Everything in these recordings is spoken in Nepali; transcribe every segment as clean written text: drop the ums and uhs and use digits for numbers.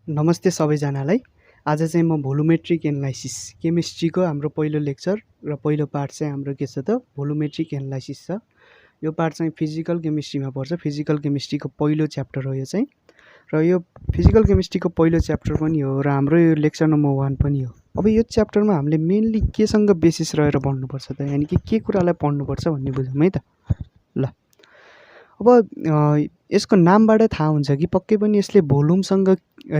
नमस्ते सबैजनालाई। आज चाहिँ म भोलुमेट्रिक एनालाइसिस केमिस्ट्रीको हाम्रो पहिलो लेक्चर र पहिलो पार्ट चाहिँ हाम्रो के छ त भोलुमेट्रिक एनालाइसिस छ। यो पार्ट चाहिँ फिजिकल केमिस्ट्रीमा पर्छ। फिजिकल केमिस्ट्रीको पहिलो च्याप्टर हो यो चाहिँ, र यो फिजिकल केमिस्ट्रीको पहिलो च्याप्टर पनि हो र हाम्रो यो लेक्चर नम्बर 1 पनि हो। अब यो च्याप्टरमा हामीले मेनली केसँग बेसिस रहेर पढ्नुपर्छ त, यानि कि के कुरालाई पढ्नुपर्छ भन्ने बुझौँ है त। ल अब यसको नामबाट थाहा हुन्छ कि पक्कै पनि यसले भोल्युमसँग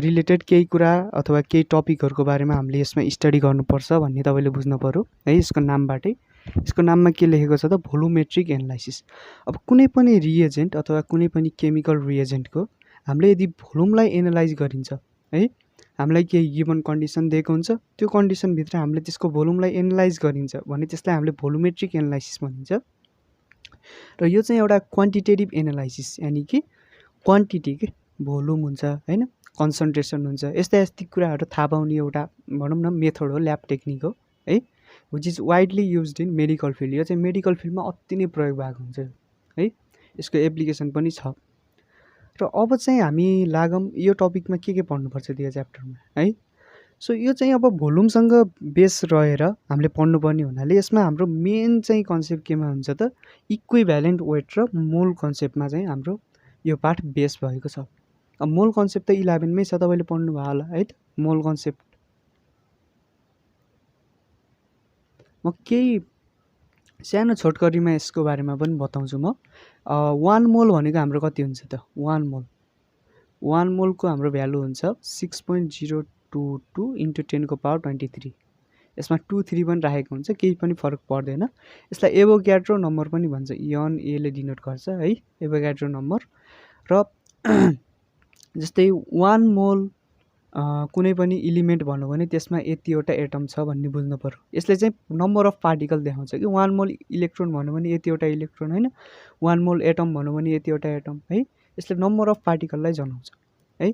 रिलेटेड केही कुरा अथवा केही टपिकहरूको बारेमा हामीले यसमा स्टडी गर्नुपर्छ भन्ने तपाईँले बुझ्नु पर्यो है। यसको नामबाटै, यसको नाममा के लेखेको छ त भोलुमेट्रिक एनालाइसिस। अब कुनै पनि रिएजेन्ट अथवा कुनै पनि केमिकल रिएजेन्टको हामीले यदि भोल्युमलाई एनालाइज गरिन्छ है, हामीलाई केही गिभन कन्डिसन दिएको हुन्छ, त्यो कन्डिसनभित्र हामीले त्यसको भोल्युमलाई एनालाइज गरिन्छ भने त्यसलाई हामीले भोलुमेट्रिक एनालाइसिस भनिन्छ। र यो चाहिँ एउटा क्वान्टिटेटिभ एनालाइसिस, यानि कि क्वान्टिटी के भोल्युम हुन्छ होइन, कन्सन्ट्रेसन हुन्छ, यस्ता कुराहरू थाहा पाउने एउटा भनौँ न मेथड हो, ल्याब टेक्निक हो है, which is widely used in medical field. यो चाहिँ मेडिकल फिल्डमा अति नै प्रयोग भएको हुन्छ है, यसको एप्लिकेसन पनि छ। र अब चाहिँ हामी लागौँ यो टपिकमा के पढ्नुपर्छ त्यो च्याप्टरमा है। सो यो चाहिँ अब भोल्युमसँग बेस रहेर हामीले पढ्नुपर्ने हुनाले यसमा हाम्रो मेन चाहिँ कन्सेप्ट केमा हुन्छ त इक्विभ्यालेन्ट वेट र मोल कन्सेप्टमा चाहिँ हाम्रो यो पाठ बेस भएको छ। अब मोल कन्सेप्ट त 11 मै छ, तपाईँले पढ्नुभयो होला है त। मोल कन्सेप्ट म केही सानो छोटकरीमा यसको बारेमा पनि बताउँछु म। 1 मोल भनेको हाम्रो कति हुन्छ त, 1 मोलको हाम्रो भ्यालु हुन्छ 6.022 × 10⁻23। यसमा 23 पनि राखेको हुन्छ, केही पनि फरक पर्दैन। यसलाई एभोग्याड्रो नम्बर पनि भन्छ, यन एले डिनोट गर्छ है, एभोग्याड्रो नम्बर। र जस्तै 1 मोल कुनै पनि इलिमेन्ट भन्यो भने त्यसमा यतिवटा एटम छ भन्ने बुझ्नु पर्यो। यसले चाहिँ नम्बर अफ पार्टिकल देखाउँछ कि 1 मोल इलेक्ट्रोन भन्यो भने यतिवटा इलेक्ट्रोन होइन, 1 मोल एटम भन्यो भने यतिवटा एटम है, यसले नम्बर अफ पार्टिकललाई जनाउँछ है।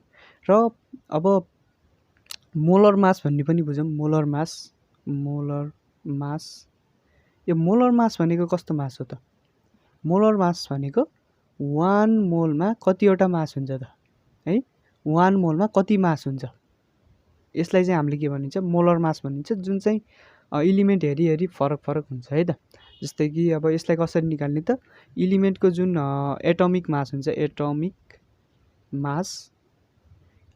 र अब मोलर मास भन्ने पनि बुझौँ, मोलर मास। यो मोलर मास भनेको कस्तो मास हो त, मोलर मास भनेको 1 मोलमा कतिवटा मास हुन्छ त है, 1 मोलमा कति मास हुन्छ, यसलाई चाहिँ हामीले के भनिन्छ मोलर मास भनिन्छ, जुन चाहिँ इलिमेन्ट हेरी फरक हुन्छ है त। जस्तै कि अब यसलाई कसरी निकाल्ने त, इलिमेन्टको जुन एटमिक मास हुन्छ,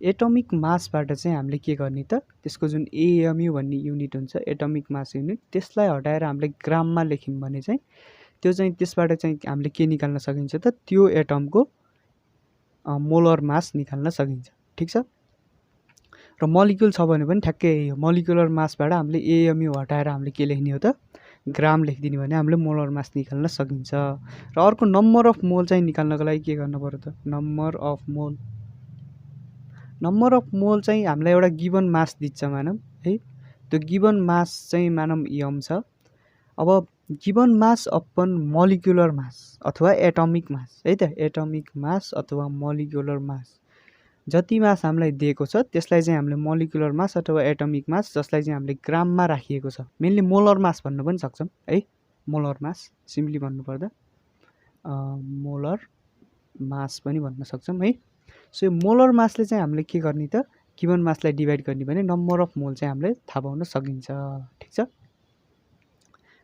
एटमिक मासबाट चाहिँ हामीले के गर्ने त, त्यसको जुन एएमयु भन्ने युनिट हुन्छ, एटमिक मास युनिट, त्यसलाई हटाएर हामीले ग्राममा लेख्यौँ भने चाहिँ त्यो चाहिँ त्यसबाट चाहिँ हामीले के निकाल्न सकिन्छ त, त्यो एटमको मोलर मास निकाल्न सकिन्छ। ठिक छ। र मलिक्युल छ भने पनि ठ्याक्कै यही हो, मलिक्युलर मासबाट हामीले एएमयु हटाएर हामीले के लेख्ने हो त, ग्राम लेखिदिने भने हामीले मोलर मास निकाल्न सकिन्छ। र अर्को नम्बर अफ मोल चाहिँ निकाल्नको लागि के गर्नु पर्यो त, नम्बर अफ मोल चाहिँ हामीलाई एउटा गिभन मास दिन्छ मानौँ है, त्यो गिभन मास चाहिँ मानौँ यम छ। अब गिभन मास अपन मलिक्युलर मास अथवा एटमिक मास है त, एटमिक मास अथवा मलिक्युलर मास, जति मास हामीलाई दिएको छ त्यसलाई चाहिँ हामीले मलिक्युलर मास अथवा एटमिक मास, जसलाई चाहिँ हामीले ग्राममा राखिएको छ, मेनली मोलर मास भन्न पनि सक्छौँ है, मोलर मास सिम्पली भन्नुपर्दा मोलर मास पनि भन्न सक्छौँ है। सो यो मोलर मासले चाहिँ हामीले के गर्ने त, गिभन मासलाई डिभाइड गर्ने भने नम्बर अफ मोल चाहिँ हामीले थाहा पाउन सकिन्छ। ठिक छ।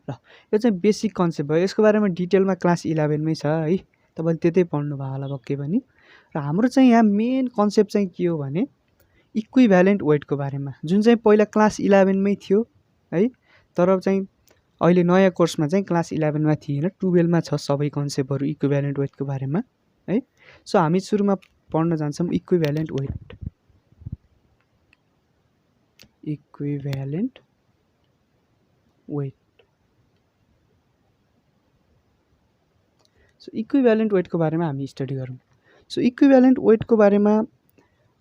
ल यो चाहिँ बेसिक कन्सेप्ट भयो, यसको बारेमा डिटेलमा क्लास 11 मै छ है, तपाईँले त्यतै पढ्नु भयो होला पक्कै पनि। र हाम्रो चाहिँ यहाँ मेन कन्सेप्ट चाहिँ के हो भने इक्विभ्यालेन्ट वेटको बारेमा, जुन चाहिँ पहिला क्लास 11 मै थियो है, तर चाहिँ अहिले नयाँ कोर्समा चाहिँ क्लास 11 मा थिएन, 12 मा छ सबै कन्सेप्टहरू इक्विभ्यालेन्ट वेटको बारेमा है। सो हामी सुरुमा पढ्न जान्छौँ इक्विभ्यालेन्ट वेट। सो इक्विभ्यालेन्ट वेटको बारेमा हामी स्टडी गरौँ। सो इक्विभ्यालेन्ट वेटको बारेमा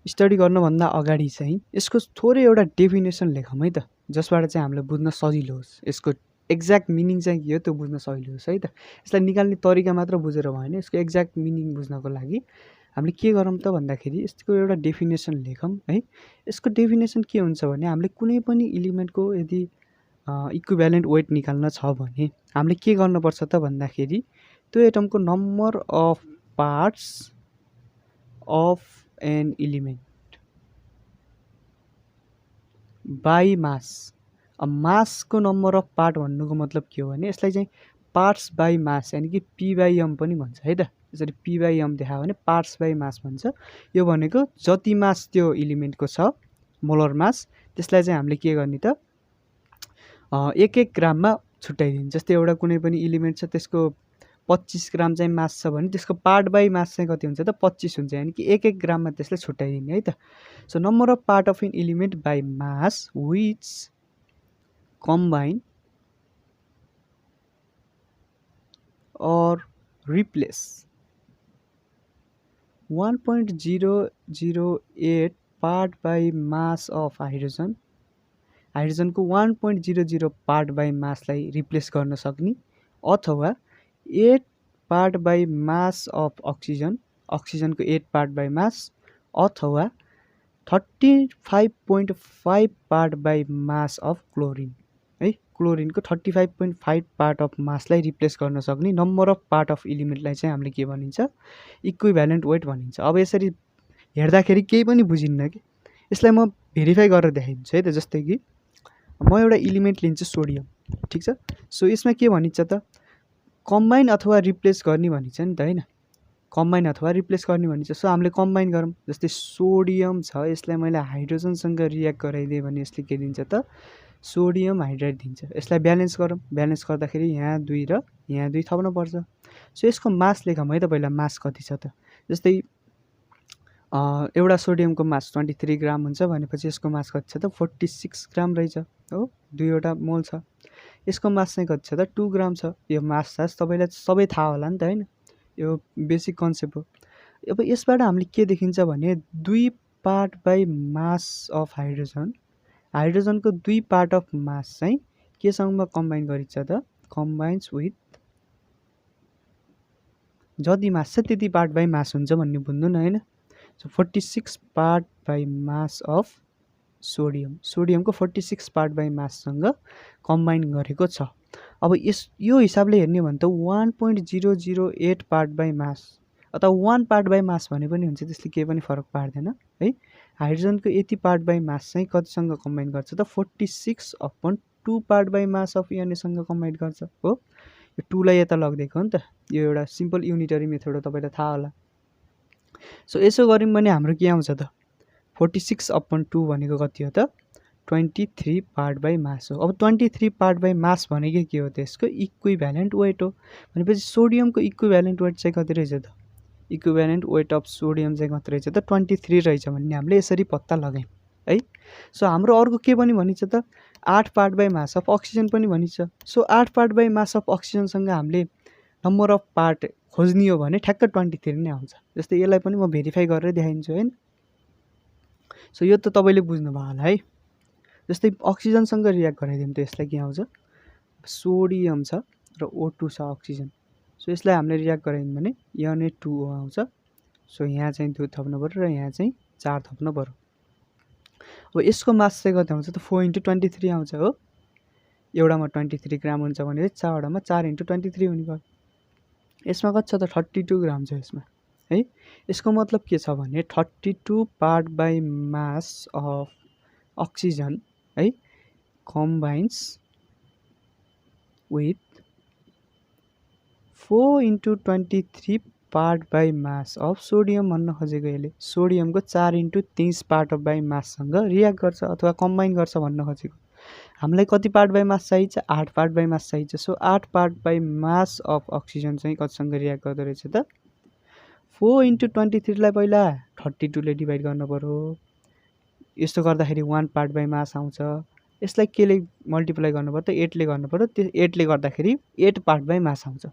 स्टडी गर्नुभन्दा अगाडि चाहिँ यसको थोरै एउटा डेफिनेसन लेखौँ है त, जसबाट चाहिँ हामीलाई बुझ्न सजिलो होस्, यसको एक्ज्याक्ट मिनिङ चाहिँ के हो त्यो बुझ्न सजिलो होस् है त। यसलाई निकाल्ने तरिका मात्र बुझेर भएन, यसको एक्ज्याक्ट मिनिङ बुझ्नको लागि हामीले के गरौँ त भन्दाखेरि यसको एउटा डेफिनेसन लेखौँ है। यसको डेफिनेसन के हुन्छ भने हामीले कुनै पनि इलिमेन्टको यदि इक्विभ्यालेन्ट वेट निकाल्न छ भने हामीले के गर्नुपर्छ त भन्दाखेरि त्यो एटमको number of parts of an element by mass. अब मासको नम्बर अफ पार्ट भन्नुको मतलब के हो भने यसलाई चाहिँ पार्ट्स बाई मास यानि कि पी बाई एम पनि भन्छ है त। यसरी पी बाई एम देखायो भने पार्ट्स बाई मास भन्छ। यो भनेको जति मास त्यो इलिमेन्टको छ मोलर मास त्यसलाई चाहिँ हामीले के गर्ने त एक एक ग्राममा छुट्याइदिन्छ। जस्तै एउटा कुनै पनि इलिमेन्ट छ त्यसको 25 ग्राम चाहिँ मास छ भने त्यसको पार्ट बाई मास चाहिँ कति हुन्छ त 25 हुन्छ, यानि कि एक एक ग्राममा त्यसलाई छुट्याइदिने है त। So number of part of an element by mass which combine or replace 1.008 part by mass of hydrogen, हाइड्रोजनको 1.00 पार्ट बाई मासलाई रिप्लेस गर्न सक्ने, अथवा 8 part by mass of oxygen, अक्सिजनको 8 पार्ट बाई मास, अथवा 35.5 part by mass of chlorine है। क्लोरिनको 35.5 पार्ट अफ मासलाई रिप्लेस गर्न सक्ने नम्बर अफ पार्ट अफ इलिमेन्टलाई चाहिँ हामीले के भनिन्छ इक्विभ्यालेन्ट वेट भनिन्छ। अब यसरी हेर्दाखेरि केही पनि बुझिन्न कि, यसलाई म भेरिफाई गरेर देखाइदिन्छु है त। जस्तै कि म एउटा इलिमेन्ट लिन्छु सोडियम, ठिक छ। सो यसमा के भनिन्छ त कम्बाइन अथवा रिप्लेस गर्ने भनिन्छ नि त हैन, कम्बाइन अथवा रिप्लेस गर्ने भनिन्छ। सो हामीले कम्बाइन गरौँ। जस्तै सोडियम छ, यसलाई मैले हाइड्रोजनसँग रियाक्ट गराइदिएँ भने यसले के दिन्छ त सोडियम हाइड्राइड दिन्छ। यसलाई ब्यालेन्स गरौँ, ब्यालेन्स गर्दाखेरि यहाँ 2 र यहाँ 2 थप्न पर्छ। सो यसको मास लेखौँ है त पहिला, मास कति छ त। जस्तै एउटा सोडियमको मास 23 ग्राम हुन्छ भनेपछि यसको मास कति छ त 46 ग्राम रहेछ हो, 2 वटा मोल छ। यसको मास चाहिँ कति छ त 2 ग्राम छ। यो मास सास तपाईँलाई सबै थाहा होला नि त हैन, यो बेसिक कन्सेप्ट हो। अब यसबाट हामीले के देखिन्छ भने 2 part by mass of hydrogen, हाइड्रोजनको 2 पार्ट अफ मास चाहिँ केसँग कम्बाइन गरिन्छ त कम्बाइन्स विथ जति मास छ त्यति पार्ट बाई मास हुन्छ भन्ने बुझ्नु न हैन। So 46 part by mass of sodium, सोडियमको 46 पार्ट बाई माससँग कम्बाइन गरेको छ। अब यो हिसाबले हेर्ने भने त 1.008 पार्ट बाई मास अथवा 1 पार्ट बाई मास भने पनि हुन्छ, त्यसले केही पनि फरक पार्दैन है। हाइड्रोजनको यति पार्ट बाई मास चाहिँ कतिसँग कम्बाइन गर्छ त 46/2 पार्ट बाई मास अफ एनएसँग कम्बाइन गर्छ हो। यो 2 लाई यता लगिदिएको हो नि त, यो एउटा सिम्पल युनिटरी मेथड हो, तपाईँलाई थाहा होला। सो यसो गऱ्यौँ भने हाम्रो के आउँछ त 46/2 भनेको कति हो त 23 पार्ट बाई मास हो। अब 23 पार्ट बाई मास भनेको के हो त यसको इक्विभ्यालेन्ट वेट हो। भनेपछि सोडियमको इक्विभ्यालेन्ट वेट चाहिँ कति रहेछ त इक्विभ्यालेन्ट वेट अफ सोडियम चाहिँ कति रहेछ त 23 रहेछ भन्ने हामीले यसरी पत्ता लगायौँ है। सो हाम्रो अर्को के पनि भनिन्छ त 8 part by mass of oxygen पनि भनिन्छ। So 8 part by mass of अक्सिजनसँग हामीले नम्बर अफ पार्ट खोज्ने हो भने ठ्याक्क 23 नै आउँछ। जस्तै यसलाई पनि म भेरिफाई गरेर देखाइदिन्छु हैन। सो यो त तपाईँले बुझ्नुभयो होला है। जस्तै अक्सिजनसँग रियाक्ट गराइदिउँ त यसलाई के आउँछ सोडियम छ र O2 छ अक्सिजन। सो यसलाई हामीले रियाक्ट गरायौँ भने Na2O आउँछ। सो यहाँ चाहिँ 2 थप्नु पर्यो र यहाँ चाहिँ 4 थप्नु पर्यो। अब यसको मास चाहिँ कति आउँछ त 4 × 23 आउँछ हो। एउटामा 23 ग्राम हुन्छ भने 4 वटामा 4 × 23 हुने भयो। यसमा कति छ त 32 ग्राम छ यसमा है। यसको मतलब के छ भने 32 part by mass of oxygen है combines with 4 × 23 part by mass of sodium भन्न खोजेको यसले सोडियमको 4 × 23 पार्ट अफ बाई माससँग रियाक्ट गर्छ अथवा कम्बाइन गर्छ भन्न खोजेको। हामीलाई कति पार्ट बाई मास चाहिन्छ 8 पार्ट बाई मास चाहिन्छ। So 8 part by mass of oxygen चाहिँ कतिसँग रियाक्ट गर्दो रहेछ त 4 × 23 लाई पहिला 32 ले डिभाइड गर्नु पर्यो। यस्तो गर्दाखेरि 1 पार्ट बाई मास आउँछ। यसलाई केले मल्टिप्लाई गर्नु पर्यो त 8 ले गर्नु पर्यो। त्यो 8 ले गर्दाखेरि 8 पार्ट बाई मास आउँछ।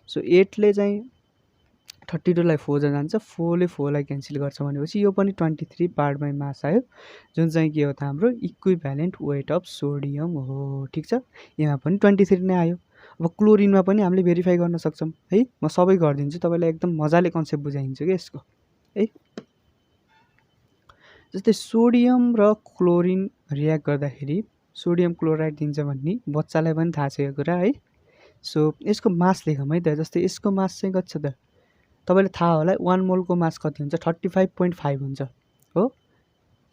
सो 8 ले चाहिँ 32 लाई 4 जान्छ, 4 ले 4 लाई क्यान्सल गर्छ भनेपछि यो पनि 23 पार्ट बाई मास आयो, जुन चाहिँ के हो त हाम्रो इक्विभ्यालेन्ट वेट अफ सोडियम हो। ठिक छ, यहाँ पनि 23 नै आयो। अब क्लोरिनमा पनि हामीले भेरिफाई गर्न सक्छौँ है। म सबै गरिदिन्छु, तपाईँलाई एकदम मजाले कन्सेप्ट बुझाइदिन्छु क्या यसको है। जस्तै सोडियम र क्लोरिन रियाक्ट गर्दाखेरि सोडियम क्लोराइड दिन्छ भन्ने बच्चालाई पनि थाहा छ यो कुरा है। सो यसको मास लेखौँ है त। जस्तै यसको मास चाहिँ कति छ त तपाईँलाई थाहा होला 1 मोलको मास कति हुन्छ 35.5 हुन्छ हो।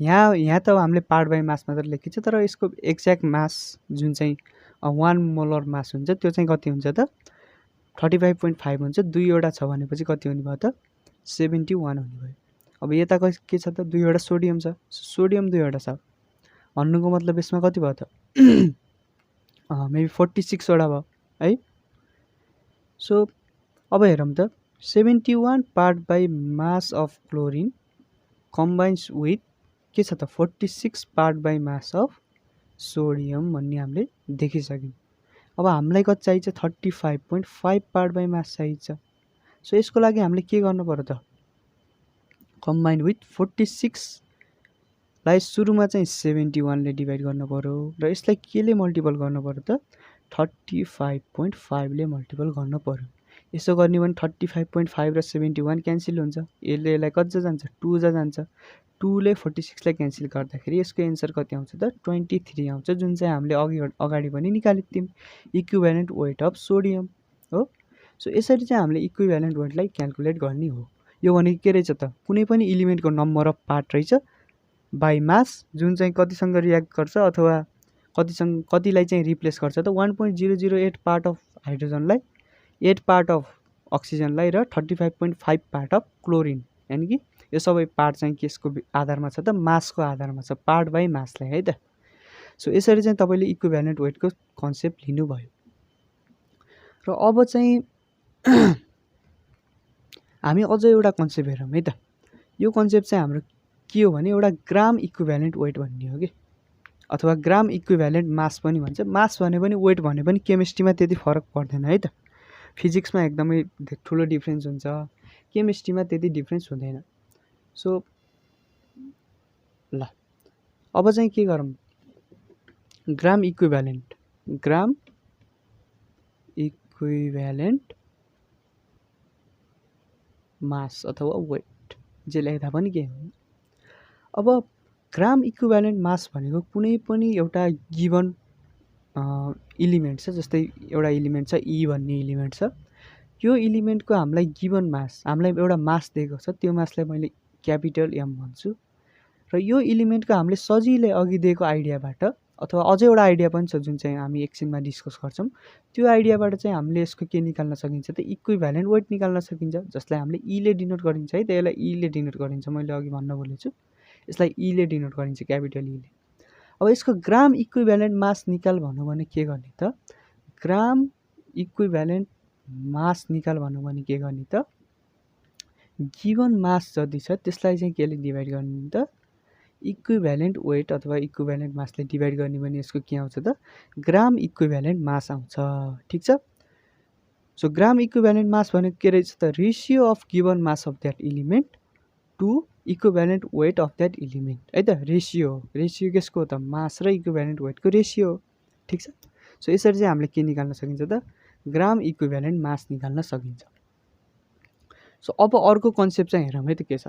यहाँ त हामीले पार्ट बाई मास मात्र लेखेको छ, तर यसको एक्ज्याक्ट मास जुन चाहिँ 1 मोलर मास हुन्छ त्यो चाहिँ कति हुन्छ त 35.5 हुन्छ। 2वटा छ भनेपछि कति हुने भयो त 71 हुने भयो। अब यता के छ त 2वटा सोडियम छ, सोडियम 2वटा छ भन्नुको मतलब यसमा कति भयो त मेबी 46 वटा भयो है। सो अब हेरौँ त 71 part by mass of chlorine combines with के छ त 46 part by mass of sodium भन्ने हामीले देखिसक्यौँ। अब हामीलाई कति चाहिन्छ 35.5 पार्ट बाई मास चाहिन्छ। सो यसको लागि हामीले के गर्नु पर्यो त कम्बाइन विथ 46 लाई सुरुमा चाहिँ 71 ले डिभाइड गर्नु पर्यो र यसलाई केले मल्टिपल गर्नु पर्यो त 35.5 ले मल्टिपल गर्नु पर्यो। यसो गर्ने भने 35.5 र 71 क्यान्सल हुन्छ, यसलाई कति जान्छ 2 जान्छ, 2 ले 46 लाई क्यान्सल गर्दाखेरि यसको एन्सर कति आउँछ त 23 आउँछ, जुन चाहिँ हामीले अगाडि पनि निकालेको थियौँ इक्विभ्यालेन्ट वेट अफ सोडियम हो। सो यसरी चाहिँ हामीले इक्विभ्यालेन्ट वेटलाई क्याल्कुलेट गर्ने हो। यो भनेको के रहेछ त कुनै पनि इलिमेन्टको नम्बर अफ पार्ट रहेछ बाई मास जुन चाहिँ कतिसँग रियाक्ट गर्छ अथवा कतिलाई चाहिँ रिप्लेस गर्छ त 1.008 पार्ट अफ हाइड्रोजनलाई 8 पार्ट अफ अक्सिजनलाई र 35.5 पार्ट अफ क्लोरिन, यानि कि यो सबै पार्ट चाहिँ केसको आधारमा छ त मासको आधारमा छ, पार्ट बाई मासलाई है त। सो यसरी चाहिँ तपाईँले इक्विभ्यालेन्ट वेटको कन्सेप्ट लिनुभयो। र अब चाहिँ हामी अझ एउटा कन्सेप्ट हेरौँ है त। यो कन्सेप्ट चाहिँ हाम्रो के हो भने एउटा ग्राम इक्विभ्यालेन्ट वेट भन्ने हो कि, अथवा ग्राम इक्विभ्यालेन्ट मास पनि भन्छ। मास भने पनि वेट भने पनि केमिस्ट्रीमा त्यति फरक पर्दैन है त। फिजिक्समा एकदमै ठुलो डिफ्रेन्स हुन्छ, केमिस्ट्रीमा त्यति डिफ्रेन्स हुँदैन। सो ल अब चाहिँ के गरौँ ग्राम इक्विभ्यालेन्ट मास अथवा वेट जे लेख्दा पनि के हो। अब ग्राम इक्विभ्यालेन्ट मास भनेको कुनै पनि एउटा गिभन इलिमेन्ट छ, जस्तै एउटा इलिमेन्ट छ ई भन्ने इलिमेन्ट छ, यो इलिमेन्टको हामीलाई गिभन मास, हामीलाई एउटा मास दिएको छ, त्यो मासलाई मैले क्यापिटल एम भन्छु। र यो इलिमेन्टको हामीले सजिलै अघि दिएको आइडियाबाट अथवा अझै एउटा आइडिया पनि छ जुन चाहिँ हामी एकछिनमा डिस्कस गर्छौँ, त्यो आइडियाबाट चाहिँ हामीले यसको के निकाल्न सकिन्छ त इक्विभ्यालेन्ट वेट निकाल्न सकिन्छ, जसलाई हामीले ईले डिनोट गरिन्छ है त। यसलाई ईले डिनोट गरिन्छ, मैले अघि भन्न भुलेछु, यसलाई ईले डिनोट गरिन्छ क्यापिटल ईले। अब यसको ग्राम इक्विभ्यालेन्ट मास निकाल भन्नु भने के गर्ने त ग्राम इक्विभ्यालेन्ट मास निकाल भन्नु भने के गर्ने त गिभन मास जति छ त्यसलाई चाहिँ केले डिभाइड गर्ने त इक्विभ्यालेन्ट वेट अथवा इक्विभ्यालेन्ट मासले डिभाइड गर्ने भने यसको के आउँछ त ग्राम इक्विभ्यालेन्ट मास आउँछ। ठिक छ। सो ग्राम इक्विभ्यालेन्ट मास भनेको के रहेछ त ratio of given mass of that element to equivalent weight of that element है त। रेसियो केसको त मास र इक्विभ्यालेन्ट वेटको रेसियो। ठिक छ। सो यसरी चाहिँ हामीले के निकाल्न सकिन्छ त ग्राम इक्विभ्यालेन्ट मास निकाल्न सकिन्छ। सो अब अर्को कन्सेप्ट चाहिँ हेरौँ है त के छ।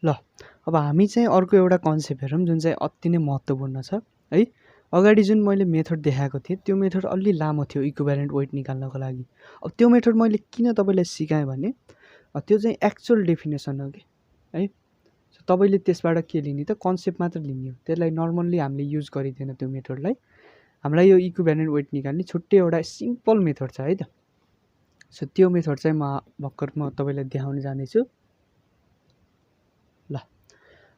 ल अब हामी चाहिँ अर्को एउटा कन्सेप्ट हेरौँ जुन चाहिँ अति नै महत्त्वपूर्ण छ है। अगाडि जुन मैले मेथड देखाएको थिएँ त्यो मेथड अलि लामो थियो इक्विभ्यालेन्ट वेट निकाल्नको लागि। अब त्यो मेथड मैले किन तपाईँलाई सिकाएँ भने त्यो चाहिँ एक्चुअल डेफिनेसन हो कि है। सो तपाईँले त्यसबाट के लिने त कन्सेप्ट मात्र लिने हो, त्यसलाई नर्मल्ली हामीले युज गरिँदैन त्यो मेथडलाई। हामीलाई यो इक्विभ्यालेन्ट वेट निकाल्ने छुट्टै एउटा सिम्पल मेथड छ है त। सो त्यो मेथड चाहिँ म तपाईँलाई देखाउन जानेछु। ल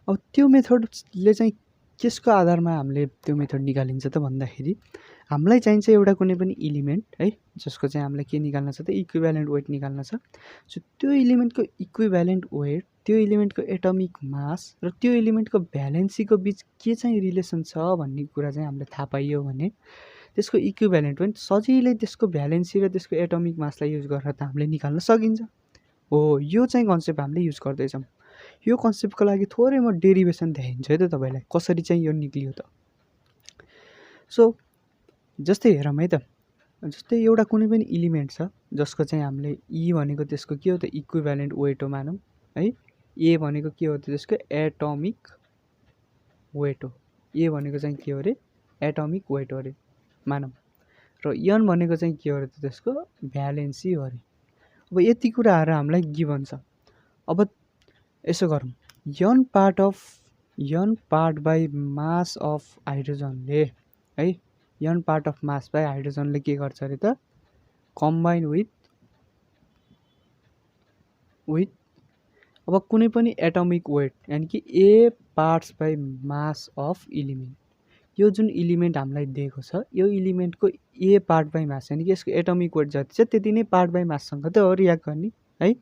अब त्यो मेथडले चाहिँ केसको आधारमा हामीले त्यो मेथड निकालिन्छ त भन्दाखेरि हामीलाई चाहिन्छ एउटा कुनै पनि इलिमेन्ट है जसको चाहिँ हामीलाई के निकाल्न छ त इक्विभ्यालेन्ट वेट निकाल्न छ। सो त्यो इलिमेन्टको इक्विभ्यालेन्ट वेट, त्यो इलिमेन्टको एटमिक मास र त्यो इलिमेन्टको भ्यालेन्सीको बिच के चाहिँ रिलेसन छ भन्ने कुरा चाहिँ हामीले थाहा पाइयो भने त्यसको इक्विभ्यालेन्ट वेट सजिलै त्यसको भ्यालेन्सी र त्यसको एटमिक मासलाई युज गरेर त हामीले निकाल्न सकिन्छ। हो, यो चाहिँ कन्सेप्ट हामीले युज गर्दैछौँ। यो कन्सेप्टको लागि थोरै म डेरिभेसन देखाइदिन्छु है त तपाईँलाई कसरी चाहिँ यो निक्लियो त। सो जस्तै हेरौँ है त, जस्तै एउटा कुनै पनि इलिमेन्ट छ जसको चाहिँ हामीले ई भनेको त्यसको के हो त इक्विभ्यालेन्ट वेट हो मानौँ है। ए भनेको के हो त त्यसको एटमिक वेट हो, ए भनेको चाहिँ के हो अरे एटमिक वेट हो अरे मानौँ, र एन भनेको चाहिँ के हो त त्यसको भ्यालेन्सी हो अरे। अब यति कुराहरू हामीलाई गिभन छ। अब यसो गरौँ, यन पार्ट बाई मास अफ हाइड्रोजनले है, यन पार्ट अफ मास बाई हाइड्रोजनले के गर्छ अरे त कम्बाइन विथ अब कुनै पनि एटमिक वेट यानि कि A parts by mass of element. यो जुन इलिमेन्ट हामीलाई दिएको छ यो इलिमेन्टको ए पार्ट बाई मास यानि कि यसको एटमिक वेट जति छ त्यति नै पार्ट बाई माससँग त हो रियाक्ट गर्ने है।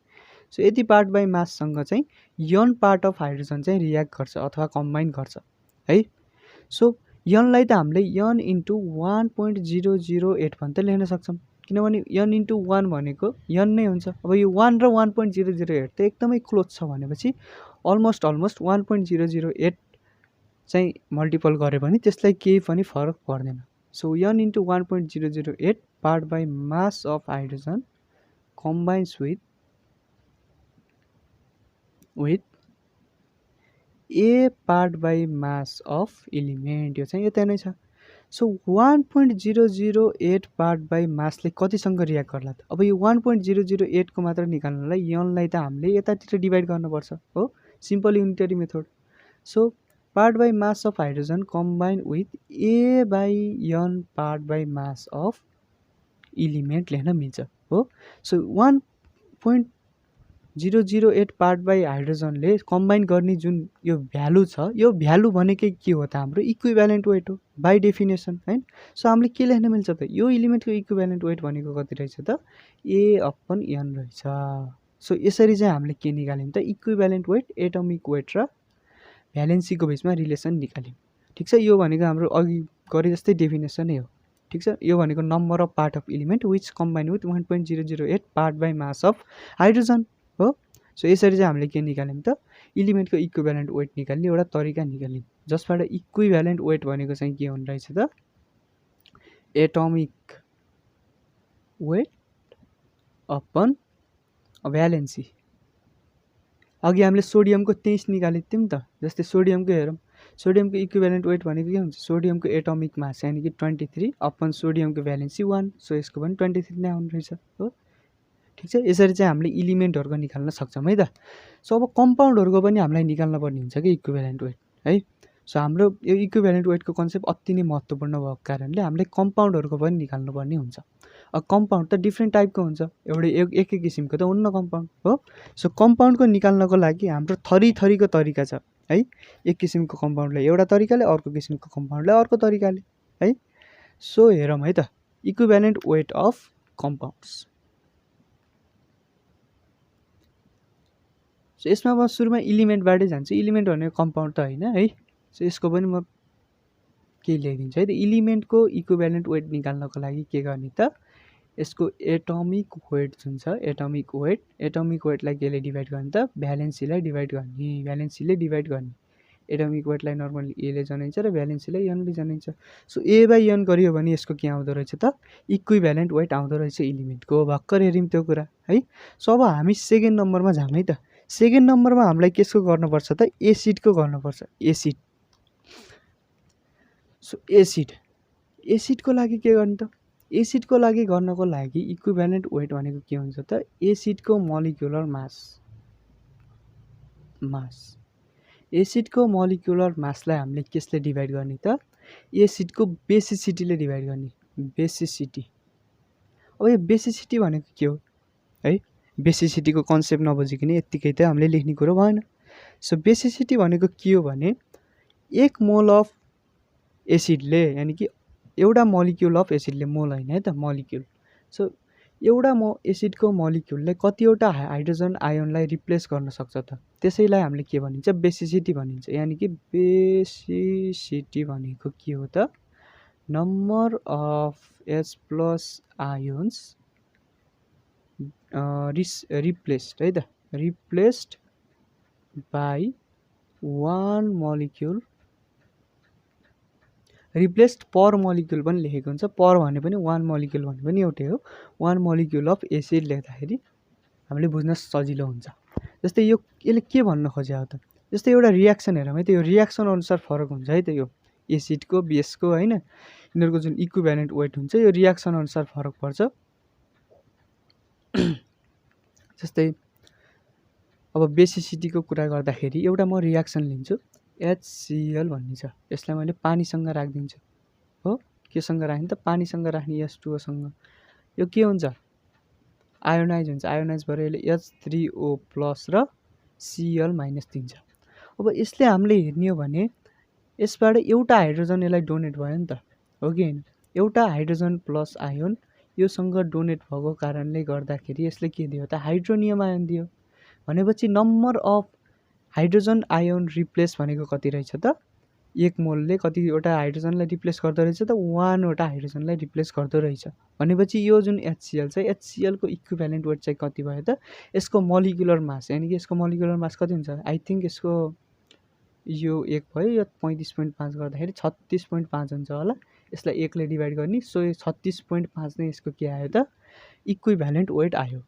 सो यति पार्ट बाई माससँग चाहिँ यन पार्ट अफ हाइड्रोजन चाहिँ रियाक्ट गर्छ अथवा कम्बाइन गर्छ है। सो यनलाई त हामीले यन इन्टु 1.008 भन्छ लेख्न सक्छौँ, किनभने यन इन्टु 1 भनेको यन नै हुन्छ। अब यो 1 र 1.008 त एकदमै क्लोज छ भनेपछि अलमोस्ट 1.008 चाहिँ मल्टिपल गऱ्यो भने त्यसलाई केही पनि फरक पर्दैन। So one into 1.008 part by mass of hydrogen combines with A part by mass of element. यो चाहिँ यता नै छ। सो 1.008 पार्ट बाई मासले कतिसँग रियाक्ट गर्ला त? अब यो 1.008 को मात्र निकाल्नलाई यनलाई त हामीले यतातिर डिभाइड गर्नुपर्छ हो, simple unitary method. So part by mass of hydrogen combine with A by N part by mass of element लेख्न मिल्छ हो। सो 1.008 पार्ट बाई हाइड्रोजनले कम्बाइन गर्ने जुन यो भ्यालु छ यो भ्यालु भनेकै के हो त हाम्रो इक्विभ्यालेन्ट वेट हो बाई डेफिनेसन हैन। सो हामीले के लेख्न मिल्छ त यो इलिमेन्टको इक्विभ्यालेन्ट वेट भनेको कति रहेछ त ए अपन एन रहेछ। सो यसरी चाहिँ हामीले के निकाल्यौँ त इक्विभ्यालेन्ट वेट एटमिक वेट र भ्यालेन्सीको बिचमा रिलेसन निकाल्यौँ। ठिक छ, यो भनेको हाम्रो अघि गरे जस्तै डेफिनेसन नै हो। ठिक छ, यो भनेको number of part of element which combine with 1.008 part by mass of hydrogen हो। सो यसरी चाहिँ हामीले के निकाल्यौँ त इलिमेन्टको इक्विभ्यालेन्ट वेट निकाल्ने एउटा तरिका निकाल्यौँ, जसबाट इक्विभ्यालेन्ट वेट भनेको चाहिँ के हुने रहेछ त एटमिक वेट अपन भ्यालेन्सी। अघि हामीले सोडियमको 23 निकालेको थियौँ त, जस्तै सोडियमको हेरौँ, सोडियमको इक्विभ्यालेन्ट वेट भनेको के हुन्छ सोडियमको एटमिक मास यानि कि 23 अपन सोडियमको भ्यालेन्सी 1। सो यसको पनि 23 नै आउने रहेछ हो। ठिक छ, यसरी चाहिँ हामीले इलिमेन्टहरूको निकाल्न सक्छौँ है त। सो अब कम्पाउन्डहरूको पनि हामीलाई निकाल्न पर्ने हुन्छ कि इक्विभ्यालेन्ट वेट है। सो हाम्रो यो इक्विभ्यालेन्ट वेटको कन्सेप्ट अति नै महत्त्वपूर्ण भएको कारणले हामीले कम्पाउन्डहरूको पनि निकाल्नु पर्ने हुन्छ। अब कम्पाउन्ड त डिफ्रेन्ट टाइपको हुन्छ, एउटै एक किसिमको त हुन्न कम्पाउन्ड हो। सो कम्पाउन्डको निकाल्नको लागि हाम्रो थरीको तरिका छ है। एक किसिमको कम्पाउन्डलाई एउटा तरिकाले, अर्को किसिमको कम्पाउन्डलाई अर्को तरिकाले है। सो हेरौँ है त equivalent weight of compounds. So यसमा म सुरुमा इलिमेन्टबाटै जान्छु, इलिमेन्ट भनेको कम्पाउन्ड त होइन है। सो यसको पनि म केही लेखिदिन्छु है त। इलिमेन्टको इक्विभ्यालेन्ट वेट निकाल्नको लागि के गर्ने त यसको एटमिक वेट जुन छ एटमिक वेटलाई केले डिभाइड गर्ने त भ्यालेन्सीले डिभाइड गर्ने। एटमिक वेटलाई नर्मली एले जनाइन्छ र भ्यालेन्सीलाई एनले जनाइन्छ। सो ए बाई एन गरियो भने यसको के आउँदो रहेछ त इक्विभ्यालेन्ट वेट आउँदो रहेछ इलिमेन्टको। भर्खर हेऱ्यौँ त्यो कुरा है। सो अब हामी सेकेन्ड नम्बरमा जाउँ है त। सेकेन्ड नम्बरमा हामीलाई केसको गर्नुपर्छ त एसिडको गर्नुपर्छ, एसिड। सो एसिडको लागि के गर्ने त एसिडको लागि गर्नको लागि इक्विभ्यालेन्ट वेट भनेको के हुन्छ त एसिडको मोलिकुलर मास एसिडको मोलिकुलर मासलाई हामीले केसले डिभाइड गर्ने त एसिडको बेसिसिटीले डिभाइड गर्ने, बेसिसिटी। अब यो बेसिसिटी भनेको के हो है, बेसिसिटीको कन्सेप्ट नबुझिकन यत्तिकै त हामीले लेख्ने कुरो भएन। सो बेसिसिटी भनेको के हो भने 1 मोल अफ एसिडले यानि कि एउटा मोलिक्युल अफ एसिडले, मोल होइन है त मोलिक्युल। सो एउटा एसिडको मोलिक्युलले कतिवटा हाइड्रोजन आयोनलाई रिप्लेस गर्न सक्छ त त्यसैलाई हामीले के भनिन्छ बेसिसिटी भनिन्छ। यानि कि बेसिसिटी भनेको के हो त number of H+ ions replaced है त, replaced by 1 molecule, replaced per molecule पनि लेखेको हुन्छ, पर भने पनि 1 मोलिक्युल भने पनि एउटै हो। 1 मोलिक्युल अफ एसिड लेख्दाखेरि हामीले बुझ्न सजिलो हुन्छ। जस्तै यसले के भन्न खोजेको त जस्तै एउटा रियाक्सन हेरौँ है त, यो रियाक्सन अनुसार फरक हुन्छ है त। यो एसिडको बेसको होइन यिनीहरूको जुन इक्विभ्यालेन्ट वेट हुन्छ यो रियाक्सन अनुसार फरक पर्छ। जस्तै अब बेसिसिटीको कुरा गर्दाखेरि एउटा म रियाक्सन लिन्छु HCl भन्ने छ, यसलाई मैले पानीसँग राखिदिन्छु हो। केसँग राख्ने त पानीसँग राख्ने H2O सँग, यो के हुन्छ आयोनाइज हुन्छ, आयोनाइज भएर यसले H3O+ र Cl- दिन्छ। अब यसले हामीले हेर्ने हो भने यसबाट एउटा हाइड्रोजन यसलाई डोनेट भयो नि त, हो कि होइन? एउटा हाइड्रोजन प्लस आयोन योसँग डोनेट भएको कारणले गर्दाखेरि यसले के दियो त हाइड्रोनियम आयोन दियो। भनेपछि number of hydrogen ion replace भनेको कति रहेछ त 1 मोलले कतिवटा हाइड्रोजनलाई रिप्लेस गर्दो रहेछ त 1 वटा हाइड्रोजनलाई रिप्लेस गर्दो रहेछ। भनेपछि यो जुन HCl छ HCl को इक्विभ्यालेन्ट वेट चाहिँ कति भयो त यसको मोलिकुलर मास, यानी कि यसको मोलिकुलर मास कति हुन्छ आई थिंक यसको यो 1 भयो, यो 35.5 गर्दाखेरि 36.5 हुन्छ होला। यसलाई 1 ले डिभाइड गर्ने, सो यो 36.5 नै यसको के आयो त इक्विभ्यालेन्ट वेट आयो।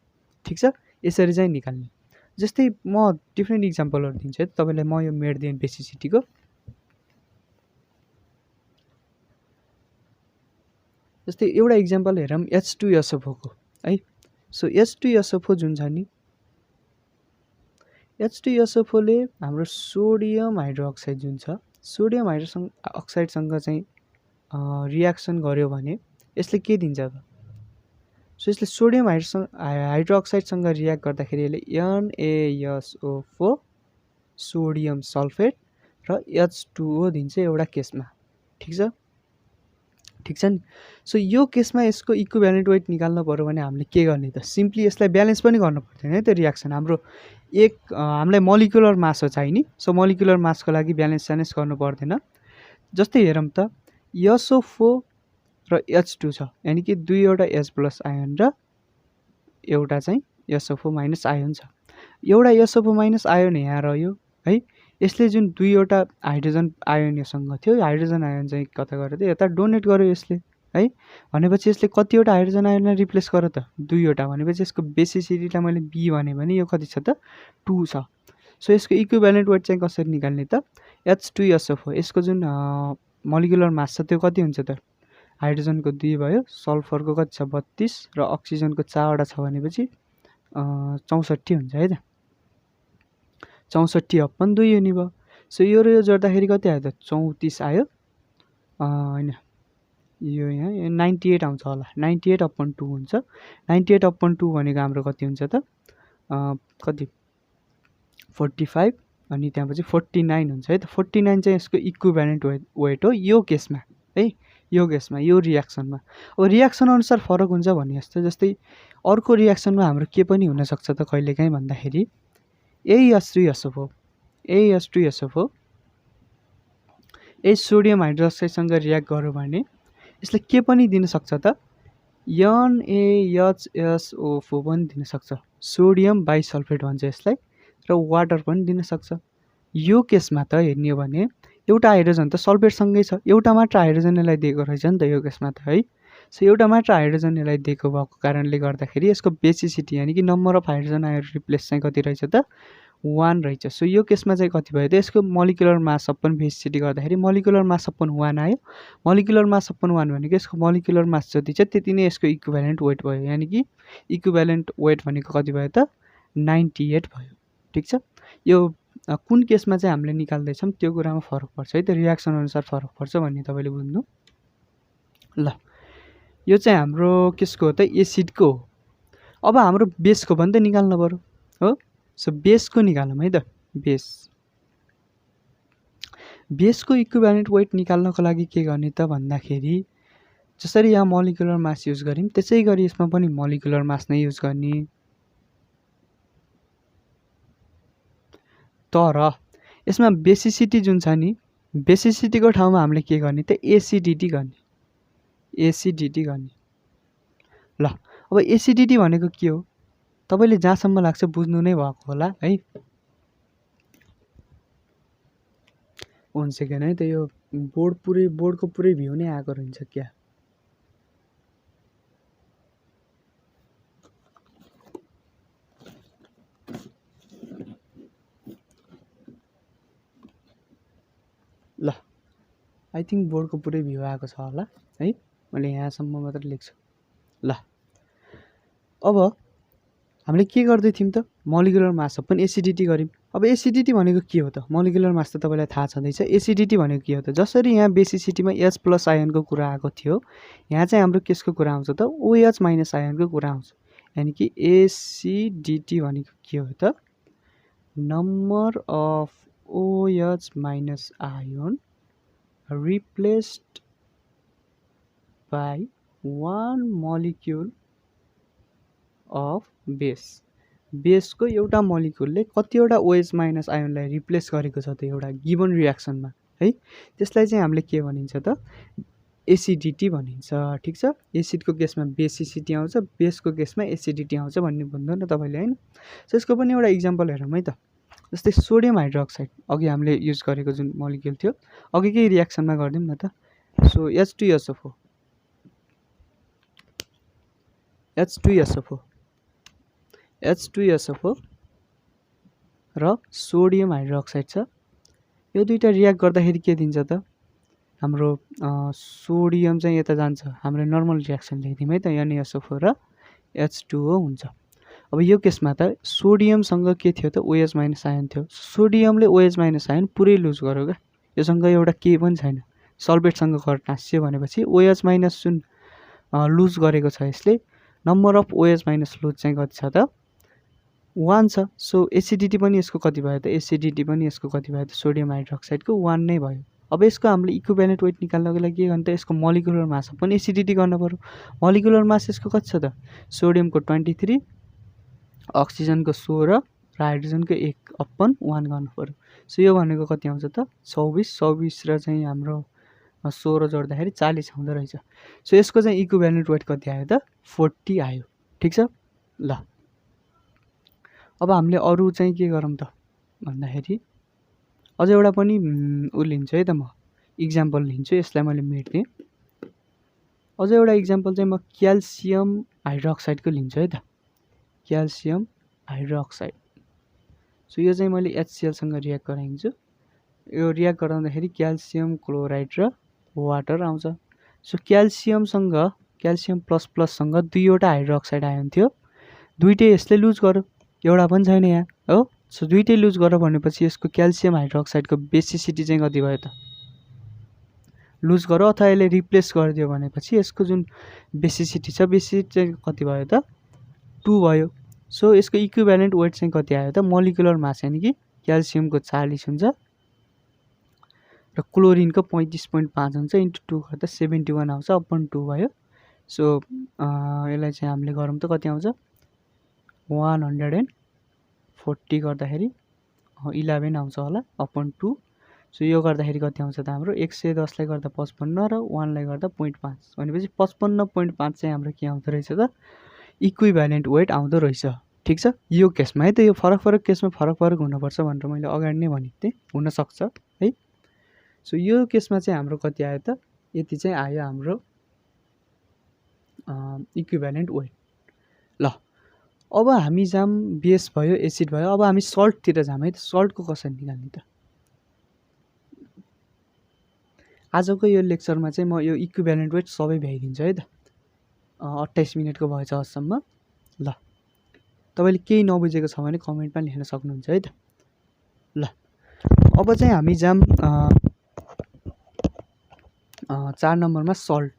ठीक छ, यसरी चाहिँ निकाल्ने। जस्तै म डिफ्रेन्ट इक्जाम्पलहरु दिन्छु है तपाईलाई। म यो मेड दिएँ बेसिसिटीको। जस्तै एउटा इक्जाम्पल हेरौँ H2SO4 को है। सो H2SO4 जुन छ नि H2SO4 ले हाम्रो सोडियम हाइड्रोक्साइड जुन छ सोडियम हाइड्रोक्साइडसँग चाहिँ रियाक्सन गर्यो भने यसले के दिन्छ त? सो यसले सोडियम हाइड्रोक्साइडसँग रियाक्ट गर्दाखेरि यसले NaSO4 सोडियम सल्फेट र H2O दिन्छ एउटा केसमा। ठीक छ, ठीक छ नि। सो यो केसमा यसको इक्विभ्यालेन्ट वेट निकाल्नु पर्यो भने हामीले के गर्ने त? सिम्पली यसलाई ब्यालेन्स पनि गर्नु पर्दैन है। त्यो रियाक्सन हाम्रो हामीलाई मोलिकुलर मास हो चाहिने। सो मोलिकुलर मासको लागि ब्यालेन्स गर्नु पर्दैन। जस्तै हेरौँ त SO4 र H2 छ, यानी कि दुईवटा H+ आयोन र एउटा चाहिँ SO4- आयोन छ। एउटा SO4- आयोन यहाँ रह्यो है। यसले जुन दुईवटा हाइड्रोजन आयोन योसँग थियो, हाइड्रोजन आयोन चाहिँ कता गयो त यता डोनेट गर्यो यसले है। भनेपछि यसले कतिवटा हाइड्रोजन आयोनलाई रिप्लेस गर्यो त? दुईवटा। भनेपछि यसको बेसिसिटीलाई मैले B भने यो कति छ त 2 छ। सो यसको इक्विभ्यालेन्ट वेट चाहिँ कसरी निकाल्ने त? H2SO4 यसको जुन मोलिकुलर मास छ त्यो कति हुन्छ त? हाइड्रोजनको 2 भयो, सल्फरको कति छ 32 र अक्सिजनको 4 वटा छ भनेपछि 64 हुन्छ है त। 64/2 युनि भयो। सो यो र यो जोड्दाखेरि कति आयो त 34 आयो। हैन यो यहाँ 98 आउँछ होला। 98/2 हुन्छ। 98/2 भनेको हाम्रो कति हुन्छ त कति 45 अनि त्यसपछि 49 हुन्छ है त। 49 चाहिँ यसको इक्विभ्यालेन्ट वेट हो यो केसमा है। यो केसमा यो रियाक्सनमा। अब रियाक्सन अनुसार फरक हुन्छ भन्ने जस्तो। जस्तै अर्को रियाक्सनमा हाम्रो के पनि हुन सक्छ त कहिलेकाहीँ भन्दाखेरि H3SO4 सोडियम हाइड्रोक्साइडसँग रियाक्ट गर्यो भने यसले के पनि दिन सक्छ त NaHSO4 पनि दिन सक्छ। सोडियम बाइसल्फेट भन्छ यसलाई, र वाटर पनि दिन सक्छ। यो केसमा त हेर्ने हो भने एउटा हाइड्रोजन त सल्फेटसँगै छ, एउटा मात्र हाइड्रोजन यसलाई दिएको रहेछ नि त यो केसमा त है। सो एउटा मात्र हाइड्रोजन यसलाई दिएको भएको कारणले गर्दाखेरि यसको बेसिसिटी यानी कि number of hydrogen ion replace चाहिँ कति रहेछ त 1 रहेछ। सो यो केसमा चाहिँ कति भयो त यसको मोलिकुलर मास अपन बेसिसिटी गर्दाखेरि मोलिकुलर मास अपन 1 आयो। मोलिकुलर मास अपन 1 भनेको यसको मोलिकुलर मास जति छ त्यति नै यसको इक्विभ्यालेन्ट वेट भयो। यानी कि इक्विभ्यालेन्ट वेट भनेको कति भयो त 98 भयो। ठीक छ, यो कुन केसमा चाहिँ हामीले निकाल्दैछौँ त्यो कुरामा फरक पर्छ है। त्यो रियाक्सन अनुसार फरक पर्छ भन्ने तपाईले बुझ्नु ल। यो चाहिँ हाम्रो केसको हो त एसिडको हो। अब हाम्रो बेसको पनि त निकाल्नु पर्यो हो। सो बेसको निकालौँ है त। बेसको इक्विभ्यालेन्ट वेट निकाल्नको लागि के गर्ने त भन्दाखेरि जसरी यहाँ मोलिकुलर मास युज गर्यौं त्यसै गरी यसमा पनि मोलिकुलर मास नै युज गर्ने। तर यसमा बेसिसिटी जुन छ नि बेसिसिटीको ठाउँमा हामीले के गर्ने त एसिडिटी गर्ने। ल अब एसिडिटी भनेको के हो तपाईले जहाँसम्म लाग्छ बुझ्नु नै भएको होला है। 1 सेकेन्ड है त यो बोर्डको पुरै भ्यू नै आएको रहन्छ क्या। ल आई थिंक बोर्डको पुरै भ्यू आएको छ होला है। मैले यहाँसम्म मात्र लेख्छु। ल अब हामीले के गर्दै थियौँ त मोलिकुलर मास अपन एसिडिटी गऱ्यौँ। अब एसिडिटी भनेको के हो त मोलिकुलर मास त तपाईँलाई थाहा छँदैछ। एसिडिटी भनेको के हो त जसरी यहाँ बेसिसिटीमा H+ आयनको कुरा आएको थियो यहाँ चाहिँ हाम्रो केसको कुरा आउँछ त OH- आयनको कुरा आउँछ। यानि कि एसिडिटी भनेको के हो त number of OH- ion replaced by one molecule of base। बेसको एउटा मोलिकुलले कतिवटा OH- आयनलाई रिप्लेस गरेको छ त एउटा गिभन रियाक्सनमा है, त्यसलाई चाहिँ हामीले के भनिन्छ त एसिडिटी भनिन्छ। ठिक छ, एसिडको केसमा बेसिसिटी आउँछ, बेसको केसमा एसिडिटी आउँछ भन्ने भन्नु न तपाईँले हैन। सो यसको पनि एउटा इक्जाम्पल हेरौँ है त। जस्तै सोडियम हाइड्रोक्साइड अघि हामीले युज गरेको जुन मोलिक्युल थियो अघिकै रियाक्सनमा गरिदिउँ न त। सो H2SO4 H2SO4 र सोडियम हाइड्रोक्साइड छ। यो दुईटा रियाक्ट गर्दाखेरि के दिन्छ त हाम्रो सोडियम चाहिँ यता जान्छ, हाम्रो नर्मल रियाक्सन लेखिदिउँ है त NaSO4 र H2O हुन्छ। अब यो केसमा त सोडियमसँग के थियो त OH- आयन थियो। सोडियमले OH- आयन पुरै लुज गर्यो क्या, योसँग एउटा केही पनि छैन। सल्फेटसँग गर्न टाँस्यो भनेपछि OH- जुन लुज गरेको छ यसले नम्बर अफ OH- लुज चाहिँ कति छ त 1 छ। सो एसिडिटी पनि यसको कति भयो त एसिडिटी पनि यसको कति भयो त सोडियम हाइड्रोक्साइडको 1 नै भयो। अब यसको हामीले इक्विभ्यालेन्ट वेट निकाल्नको लागि के गर्नु त यसको मोलिकुलर मास पनि एसिडिटी गर्न पर्यो। मोलिकुलर मास यसको कति छ त सोडियमको 23 अक्सिजनको 16 र हाइड्रोजनको 1/1 गर्नु पर्यो। सो यो भनेको कति आउँछ त 24 र चाहिँ हाम्रो 16 जोड्दाखेरि 40 आउँदो रहेछ। सो यसको चाहिँ इक्विभ्यालेन्ट वेट कति आयो त 40 आयो। ठिक छ ल। अब हामीले अरू चाहिँ के गरौँ त भन्दाखेरि अझ एउटा पनि उ लिन्छु है त म इक्जाम्पल लिन्छु, यसलाई मैले मेट्दिएँ। अझ एउटा इक्जाम्पल चाहिँ म क्याल्सियम हाइड्रोक्साइडको लिन्छु है त, क्याल्सियम हाइड्रोक्साइड। सो यो चाहिँ मैले HCl सँग रियाक्ट गराइन्छु। यो रियाक्ट गराउँदाखेरि क्याल्सियम क्लोराइड र वाटर आउँछ। सो क्याल्सियम प्लससँग दुईवटा हाइड्रोक्साइड आयन थियो, दुईटै यसले लुज गर्यो, एउटा पनि छैन यहाँ हो। सो दुईटै लुज गर्यो भनेपछि यसको क्याल्सियम हाइड्रोक्साइडको बेसिसिटी चाहिँ कति भयो त लुज गर्यो अथवा यसले रिप्लेस गरिदियो भनेपछि यसको जुन बेसिसिटी छ बेसिसिटी चाहिँ कति भयो त 2 भयो। सो यसको इक्विभ्यालेन्ट वेट चाहिँ कति आयो त मोलिकुलर मास यानि कि क्याल्सियमको 40 हुन्छ र क्लोरिनको 35.5 हुन्छ इन्टु 2 गर्दा 71 आउँछ अपन 2 भयो। सो यसलाई चाहिँ हामीले गरौँ त कति आउँछ 140 गर्दाखेरि 11 आउँछ होला अपन 2। सो यो गर्दाखेरि कति आउँछ त हाम्रो 110 लाई गर्दा 55 र 1 लाई गर्दा 0.5 भनेपछि 55.5 चाहिँ हाम्रो के आउँदो रहेछ त इक्विभ्यालेन्ट वेट आउँदो रहेछ। ठिक छ, यो केसमा है त यो फरक केसमा फरक हुनुपर्छ भनेर मैले अगाडि नै भनेको थिएँ, हुनसक्छ है। सो यो केसमा चाहिँ हाम्रो कति आयो त यति चाहिँ आयो हाम्रो इक्विभ्यालेन्ट वेट। ल अब हामी जाम बेस भयो एसिड भयो, अब हामी सल्टतिर जाम है त। सल्टको कसरी निकाल्ने त आजको यो लेक्चरमा चाहिँ म यो इक्विभ्यालेन्ट वेट सबै भ्याइदिन्छु है त। 28 मिनटको भएछ आजसम्म। ल तपाईँले केही नबुझेको छ भने कमेन्टमा लेख्न सक्नुहुन्छ है त। ल अब चाहिँ हामी जाम 4 नम्बरमा सल्ट।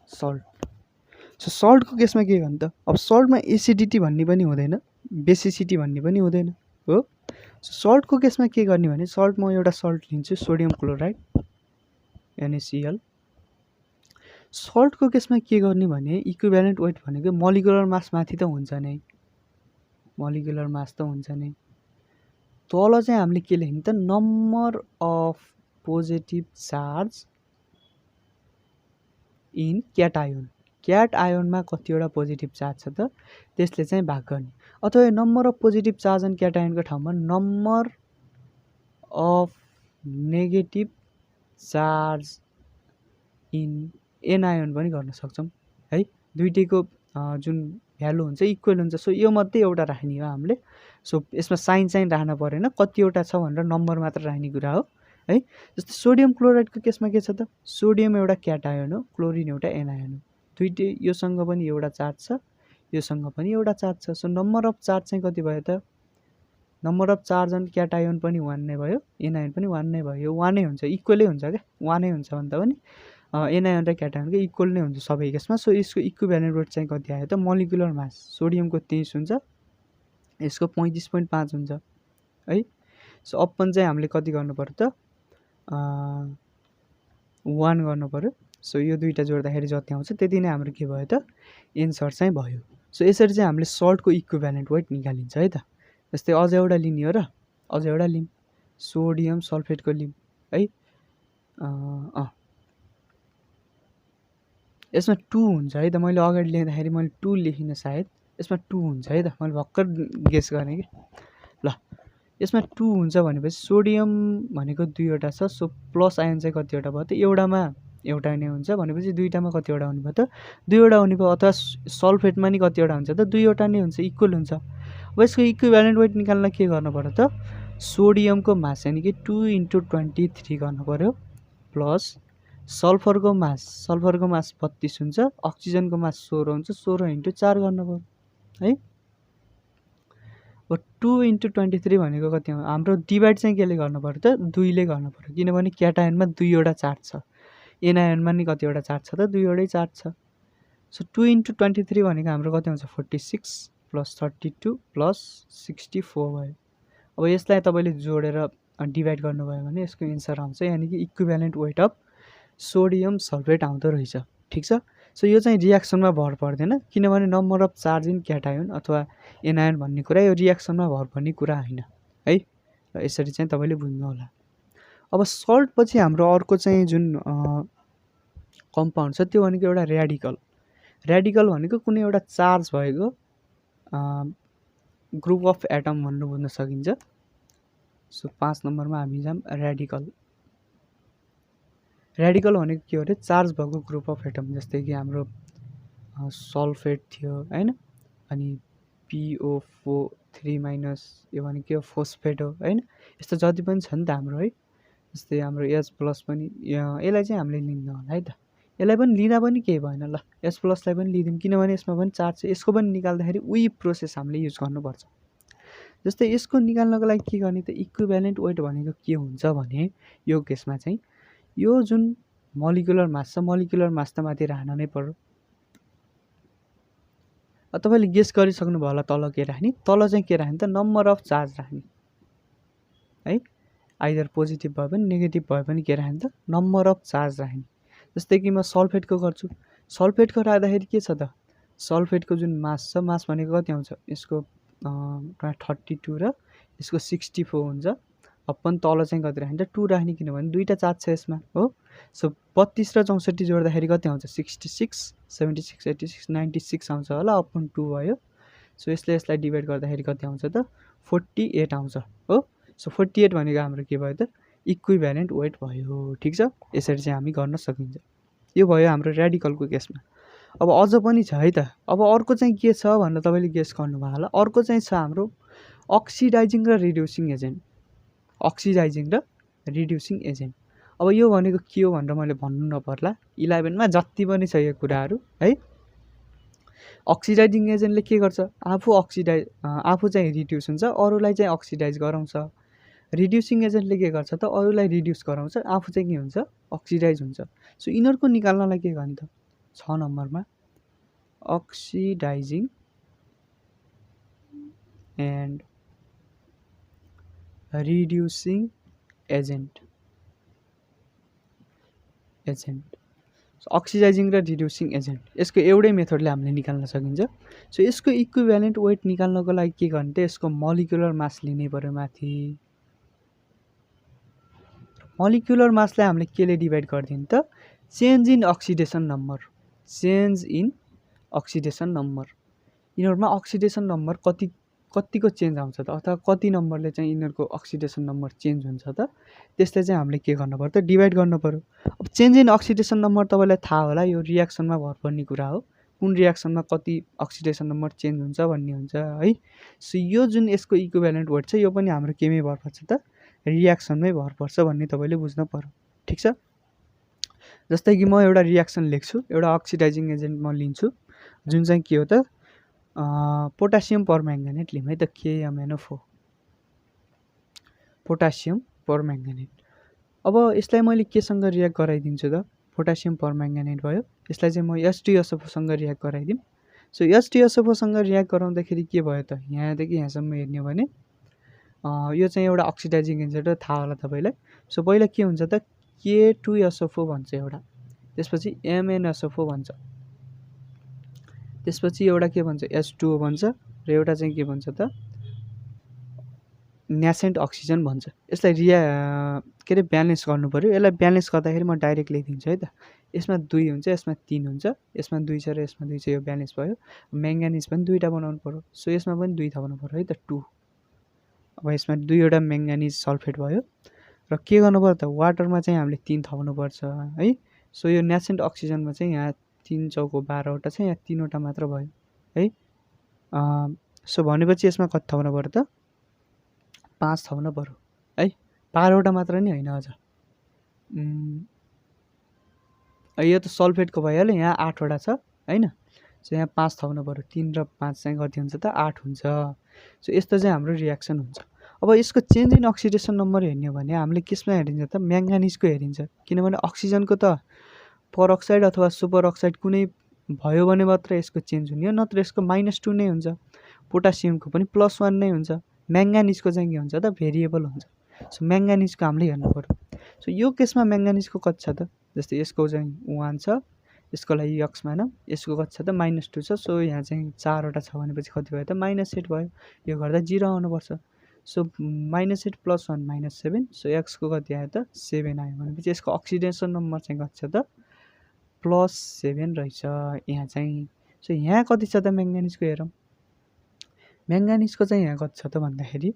सो सल्टको केसमा के गर्नु त अब सल्टमा एसिडिटी भन्ने पनि हुँदैन, बेसिसिटी भन्ने पनि हुँदैन हो। सो सल्टको केसमा के गर्ने भने सल्ट म एउटा सल्ट लिन्छु सोडियम क्लोराइड NaCl। सल्टको केसमा के गर्ने भने इक्विभ्यालेन्ट वेट भनेको मोलिकुलर मास माथि त हुन्छ नै, मोलिकुलर मास त हुन्छ नै, तल चाहिँ हामीले के लेख्ने त number of positive charge in cation. क्याट आयोनमा कतिवटा पोजिटिभ चार्ज छ त त्यसले चाहिँ भाग गर्ने, अथवा number of positive charge in क्याटायोनको ठाउँमा number of negative charge in anion पनि गर्न सक्छौँ है। दुईटैको जुन भ्यालु हुन्छ इक्वल हुन्छ। सो यो मध्ये एउटा राख्ने हो हामीले। सो यसमा साइन चाहिँ राख्न परेन, कतिवटा छ भनेर नम्बर मात्र राख्ने कुरा हो है। जस्तै सोडियम क्लोराइडको केसमा के छ त सोडियम एउटा क्याटायोन हो, क्लोरिन एउटा एनायोन हो, दुईटै योसँग पनि एउटा चार्ज छ योसँग पनि एउटा चार्ज छ। सो नम्बर अफ चार्ज चाहिँ कति भयो त? नम्बर अफ चार्ज अन क्याटायोन पनि 1 नै भयो, एनायोन पनि 1 नै भयो। यो 1 नै हुन्छ, इक्वलै हुन्छ क्या, 1 नै हुन्छ भन्दा पनि एनायोन र क्याटायोनको इक्वल नै हुन्छ सबै केसमा। सो यसको इक्विभ्यालेन्ट वेट चाहिँ कति आयो त? मोलिकुलर मास सोडियमको 23 हुन्छ, यसको 35.5 हुन्छ है। सो अपन चाहिँ हामीले कति गर्नु पर्यो त? 1 गर्नु पर्यो। सो यो दुईटा जोड्दाखेरि जति आउँछ त्यति नै हाम्रो के भयो त? एन्सर चाहिँ भयो। सो यसरी चाहिँ हामीले सल्टको इक्विभ्यालेन्ट वेट निकालिन्छ है त। जस्तै अझ एउटा लिने हो र, अझ एउटा लिम, सोडियम सल्फेटको लिम है। यसमा 2 हुन्छ है त। मैले अगाडि लेख्दाखेरि मैले 2 लेखिनँ सायद, यसमा 2 हुन्छ है त। मैले भर्खर गेस गरेँ कि। ल यसमा 2 हुन्छ भनेपछि सोडियम भनेको 2वटा छ। सो प्लस आयन चाहिँ कतिवटा भयो त? एउटामा एउटा नै हुन्छ भनेपछि दुईटामा कतिवटा हुने भयो त? 2वटा हुने भयो। अथवा सल्फेटमा नि कतिवटा हुन्छ त? 2वटा नै हुन्छ, इक्वल हुन्छ। अब यसको इक्विभ्यालेन्ट वेट निकाल्न के गर्नु पर्यो त? सोडियमको मास यानि कि 2 × 23 गर्नु पर्यो, प्लस सल्फरको मास 32 हुन्छ, अक्सिजनको मास 16 हुन्छ, 16 × 4 गर्नु पर्यो है। अब 2 × 23 भनेको कति हो? हाम्रो डिभाइड चाहिँ केले गर्नु पर्यो त? 2 ले गर्नु पर्यो, किनभने क्याटायनमा 2वटा चार्ज छ, एनायनमा नि कतिवटा चार्ज छ त? 2वटै चार्ज छ। सो 2 × 23 भनेको हाम्रो कति हुन्छ? 46 + 32 + 64 भयो। अब यसलाई तपाईँले जोडेर डिभाइड गर्नुभयो भने यसको एन्सर आउँछ, यानि कि equivalent weight of sodium sulphate आउँदो रहेछ। ठिक छ। सो यो चाहिँ रियाक्सनमा भर पर्दैन, किनभने नम्बर अफ चार्ज इन क्याटायोन अथवा एनायोन भन्ने कुरा यो रियाक्सनमा भर पर्ने कुरा होइन है। र यसरी चाहिँ तपाईँले बुझ्नु होला। अब सल्ट पछि हाम्रो अर्को चाहिँ जुन कम्पाउन्ड छ त्यो भनेको एउटा र्याडिकल। र्याडिकल भनेको कुनै एउटा चार्ज भएको ग्रुप अफ एटम भन्नु बुझ्न सकिन्छ। सो 5 नम्बरमा हामी जाम र्याडिकल। र्याडिकल भनेको के हो अरे? चार्ज भएको ग्रुप अफ एटम। जस्तै कि हाम्रो सल्फेट थियो हैन, अनि PO4 यो भनेको के हो? फोस्फेट हो हैन। यस्तो जति पनि छ नि त हाम्रो है। जस्तै हाम्रो H+ पनि यसलाई चाहिँ हामीले लिँदैन होला है त। यसलाई पनि लिँदा पनि केही भएन। ल H+ लाई पनि लिदिउँ, किनभने यसमा पनि चार्ज छ। यसको पनि निकाल्दाखेरि उही प्रोसेस हामीले युज गर्नुपर्छ। जस्तै यसको निकाल्नको लागि के गर्ने त? इक्विभ्यालेन्ट वेट भनेको के हुन्छ भने यो केसमा चाहिँ यो जुन मोलिकुलर मास छ, मोलिकुलर मास त माथि राख्न नै पर्यो। तपाईँले गेस गरिसक्नु भयो होला तल के राख्ने? तल चाहिँ के राख्ने त? नम्बर अफ चार्ज राख्ने है। आइदर पोजिटिभ भए पनि नेगेटिभ भए पनि के राख्ने त? नम्बर अफ चार्ज राख्ने। जस्तै कि म सल्फेटको गर्छु, सल्फेटको राख्दाखेरि के छ त? सल्फेटको जुन मास छ, मास भनेको कति आउँछ? यसको 32 र यसको 64 हुन्छ। अपन तल चाहिँ कति राख्ने त? 2 राख्ने, किनभने दुईटा चार्ज छ यसमा हो। सो 32 र 64 जोड्दाखेरि कति आउँछ? 66, 76, 86, 96 आउँछ होला, अपन 2 भयो। सो यसलाई डिभाइड गर्दाखेरि कति आउँछ त? 48 आउँछ हो। सो 48 भनेको हाम्रो के भयो त? इक्विभ्यालेन्ट वेट भयो। ठिक छ। यसरी चाहिँ हामी गर्न सकिन्छ। यो भयो हाम्रो र्याडिकलको केसमा। अब अझ पनि छ है त। अब अर्को चाहिँ के छ भनेर तपाईँले गेस गर्नुभयो होला। अर्को चाहिँ छ हाम्रो अक्सिडाइजिङ र रिड्युसिङ एजेन्ट। अक्सिडाइजिङ र रिड्युसिङ एजेन्ट। अब यो भनेको के हो भनेर मैले भन्नु नपर्ला, 11 मा जति पनि छ यो कुराहरू है। अक्सिडाइजिङ एजेन्टले के गर्छ? आफू चाहिँ रिड्युस हुन्छ, अरूलाई चाहिँ अक्सिडाइज गराउँछ। रिड्युसिङ एजेन्टले के गर्छ त? अरूलाई रिड्युस गराउँछ, आफू चाहिँ के हुन्छ? अक्सिडाइज हुन्छ। सो यिनीहरूको निकाल्नलाई के गर्ने त? 6 नम्बरमा oxidising and reducing agent. Oxidising र रिड्युसिङ एजेन्ट, यसको एउटै मेथडले हामीले निकाल्न सकिन्छ। सो यसको इक्विभ्यालेन्ट वेट निकाल्नको लागि के गर्ने त? यसको मोलिकुलर मास लिनै पर्यो माथि। मोलिकुलर मासलाई हामीले केले डिभाइड गरिदिउँ त? Change in oxidation number. Change in oxidation number. यिनीहरूमा अक्सिडेसन नम्बर कतिको चेन्ज आउँछ त? अथवा कति नम्बरले चाहिँ यिनीहरूको अक्सिडेसन नम्बर चेन्ज हुन्छ त? त्यसलाई चाहिँ हामीले के गर्नु पर्यो त? डिभाइड गर्नु पर्यो। अब चेन्ज इन अक्सिडेसन नम्बर तपाईँलाई थाहा होला, यो रियाक्सनमा भर पर्ने कुरा हो। कुन रियाक्सनमा कति अक्सिडेसन नम्बर चेन्ज हुन्छ भन्ने हुन्छ है। सो यो जुन यसको इक्विभ्यालेन्ट वेट छ यो पनि हाम्रो केमै भर पर्छ त? रियाक्सनमै भर पर्छ भन्ने तपाईँले बुझ्नु पर्यो। ठिक छ। जस्तै कि म एउटा रियाक्सन लेख्छु, एउटा अक्सिडाइजिङ एजेन्ट म लिन्छु, जुन चाहिँ के हो त? पोटासियम परम्याङ्गानेट लिउँ है त, KMnO4 पोटासियम परम्याङ्गानेट। अब यसलाई मैले केसँग रियाक्ट गराइदिन्छु त, पोटासियम परम्याङ्गानेट भयो, यसलाई चाहिँ म H2SO4 सँग रियाक्ट गराइदिउँ। सो H2SO4 सँग रियाक्ट गराउँदाखेरि के भयो त, यहाँदेखि यहाँसम्म हेर्ने हो भने यो चाहिँ एउटा अक्सिडाइजिङ एजेन्ट हो, थाहा होला तपाईँलाई। सो पहिला के हुन्छ त, K2SO4 भन्छ एउटा, त्यसपछि MnSO4 भन्छ, त्यसपछि एउटा के भन्छ H2O भन्छ, र एउटा चाहिँ के भन्छ त न्यासेन्ट अक्सिजन भन्छ। यसलाई के अरे ब्यालेन्स गर्नु पऱ्यो। यसलाई ब्यालेन्स गर्दाखेरि म डाइरेक्ट लेखिदिन्छु है त, यसमा 2 हुन्छ, यसमा 3 हुन्छ, यसमा 2 छ र यसमा 2 छ, यो ब्यालेन्स भयो। म्याङ्गानिज पनि 2टा बनाउनु पऱ्यो, सो यसमा पनि 2 थप्नु पऱ्यो है त, 2। अब यसमा 2वटा म्याङ्गानिज सल्फेट भयो, र के गर्नु पर्यो त, वाटरमा चाहिँ हामीले 3 थप्नुपर्छ है। सो यो न्यासेन्ट अक्सिजनमा चाहिँ यहाँ 3 चौको 12वटा छ, यहाँ 3वटा मात्र भयो है। सो भनेपछि यसमा कति थप्नु पर्यो त, 5 थप्नु पऱ्यो है, 12वटा मात्र नि होइन अझ। यो त सल्फेटको भइहाल्यो, यहाँ 8वटा छ होइन। सो यहाँ 5 थप्नु पऱ्यो, 3 र 5 चाहिँ कति हुन्छ त, 8 हुन्छ। सो यस्तो चाहिँ हाम्रो रियाक्सन हुन्छ। अब यसको चेन्ज इन अक्सिडेसन नम्बर हेर्ने हो भने हामीले केसमा हेरिन्छ त, म्याङ्गानिजको हेरिन्छ, किनभने अक्सिजनको त परअक्साइड अथवा सुपर अक्साइड कुनै भयो भने मात्र यसको चेन्ज हुने हो, नत्र यसको -2 नै हुन्छ। पोटासियमको पनि +1 नै हुन्छ। म्याङ्गानिजको चाहिँ के हुन्छ त, भेरिएबल हुन्छ। सो म्याङ्गानिजको हामीले हेर्नु पऱ्यो। सो यो केसमा म्याङ्गानिजको कति छ त, जस्तै यसको चाहिँ 1 छ, यसको लागि x मानौँ, यसको कति छ त -2 छ। सो यहाँ चाहिँ 4वटा छ भनेपछि कति भयो त, -8 भयो। यो गर्दा 0 आउनुपर्छ। सो -8 + 1 -7, सो x को कति आयो त, 7 आयो भनेपछि यसको अक्सिडेसन नम्बर चाहिँ कति छ त, +7 रहेछ यहाँ चाहिँ। सो यहाँ कति छ त म्याङ्गानिजको हेरौँ, म्याङ्गानिजको चाहिँ यहाँ कति छ त भन्दाखेरि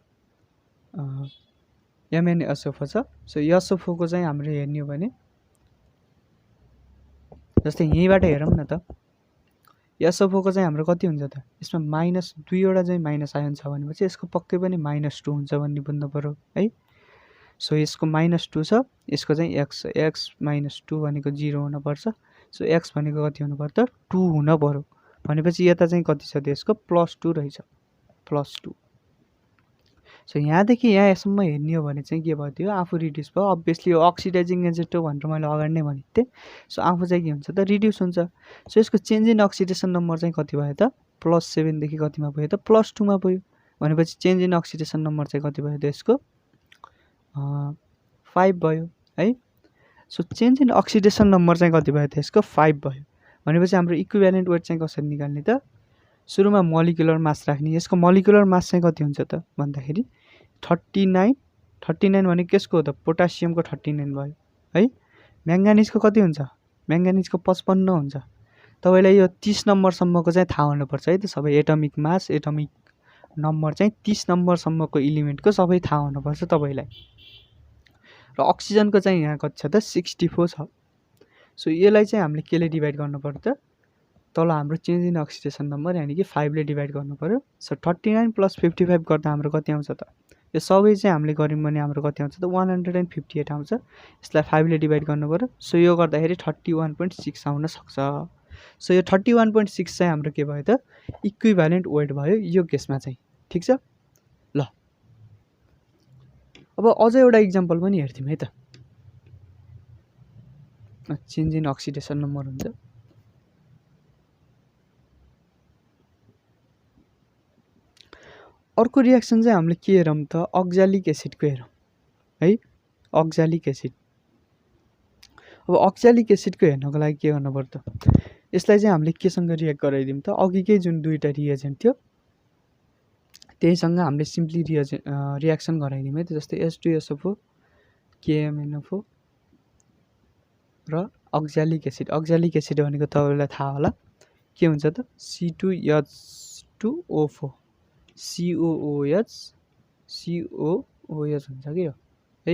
MnSO4 छ। सो SO4 को चाहिँ हाम्रो हेर्ने हो भने जस्तै यहीँबाट हेरौँ न त, SO4 को चाहिँ हाम्रो कति हुन्छ त, यसमा -2वटा चाहिँ माइनस आयोन छ भनेपछि यसको पक्कै पनि -2 हुन्छ भन्ने बुझ्नु पऱ्यो है। सो यसको -2 छ, यसको चाहिँ x -2 भनेको 0 हुनुपर्छ। सो x भनेको कति हुनु पर्यो त, 2 हुन पर्यो भनेपछि यता चाहिँ कति छ त, यसको +2 रहेछ, +2। सो यहाँदेखि यहाँसम्म हेर्ने हो भने चाहिँ के भयो, त्यो आफू रिड्युस भयो। अभियसली यो अक्सिडाइजिङ एजेन्ट हो भनेर मैले अगाडि नै भनेको थिएँ। सो आफू चाहिँ के हुन्छ त, रिड्युस हुन्छ। सो यसको चेन्ज इन अक्सिडेसन नम्बर चाहिँ कति भयो त, +7 देखि कतिमा भयो त, +2 मा भयो भनेपछि चेन्ज इन अक्सिडेसन नम्बर चाहिँ कति भयो त, यसको 5 भयो है। So change in oxidation number चाहिँ कति भयो त, यसको 5 भयो भनेपछि हाम्रो इक्विभ्यालेन्ट वेट चाहिँ कसरी निकाल्ने त, सुरुमा मोलिकुलर मास राख्ने। यसको मोलिकुलर मास चाहिँ कति हुन्छ त भन्दाखेरि 39 भनेको केसको हो त, पोटासियमको 39 भयो है। म्याङ्गानिजको कति हुन्छ, म्याङ्गानिजको 55 हुन्छ। तपाईँलाई यो 30 नम्बरसम्मको चाहिँ थाहा हुनुपर्छ है त, सबै एटमिक मास, एटमिक नम्बर चाहिँ 30 नम्बरसम्मको इलिमेन्टको सबै थाहा हुनुपर्छ तपाईँलाई। र अक्सिजनको चाहिँ यहाँ कति छ त, 64 छ। सो यसलाई चाहिँ हामीले केले डिभाइड गर्नु पर्यो त, तल हाम्रो चेन्ज इन अक्सिडेसन नम्बर यानि कि 5 ले डिभाइड गर्नु पऱ्यो। सो 39 + 55 गर्दा हाम्रो कति आउँछ त, यो सबै चाहिँ हामीले गऱ्यौँ भने हाम्रो कति आउँछ त, 158 आउँछ। यसलाई 5 ले डिभाइड गर्नु पऱ्यो। सो यो गर्दाखेरि 31.6 आउन सक्छ। सो यो 31.6 चाहिँ हाम्रो के भयो त, इक्विभ्यालेन्ट वेट भयो यो केसमा चाहिँ, ठिक छ ल। अब अझ एउटा इक्जाम्पल पनि हेर्थ्यौँ है त, चेन्ज इन अक्सिडेसन नम्बर हुन्छ। अर्को रियाक्सन चाहिँ हामीले के हेरौँ त, अक्जालिक एसिडको हेरौँ है, अक्जालिक एसिड। अब अक्जालिक एसिडको हेर्नको लागि के गर्नु पर्यो त, यसलाई चाहिँ हामीले केसँग रियाक्ट गराइदिउँ त, अघिकै जुन 2टा रिएजेन्ट थियो त्यहीसँग हामीले सिम्पली रियाक्सन गराइदिउँ है त। जस्तै H2SO4 KMnO4 र अक्जालिक एसिड। अक्जालिक एसिड भनेको तपाईँलाई थाहा होला के हुन्छ त, C2H2O4 COOH हुन्छ कि यो है।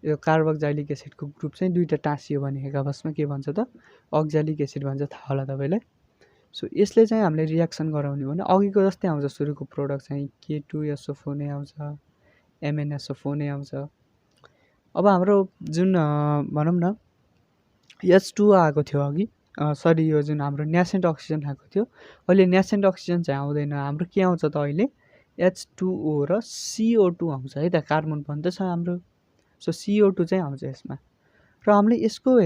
यो कार्बोक्जाइलिक एसिडको ग्रुप चाहिँ 2टा टाँसियो भने आपसमा के भन्छ त, अक्जालिक एसिड भन्छ, थाहा होला तपाईँलाई। सो यसले चाहिँ हामीले रियाक्सन गराउने भने अघिको जस्तै आउँछ, सुरुको प्रोडक्ट चाहिँ K2SO4 नै आउँछ, MnSO4 नै आउँछ। अब हाम्रो जुन भनौँ न H2O आएको थियो अघि, सरी यो जुन हाम्रो न्यासेन्ट अक्सिजन आएको थियो अहिले न्यासेन्ट अक्सिजन चाहिँ आउँदैन, हाम्रो के आउँछ त अहिले H2O र CO2 आउँछ है त, कार्बन पनि त छ हाम्रो। सो CO2 चाहिँ आउँछ यसमा। र हामीले यसको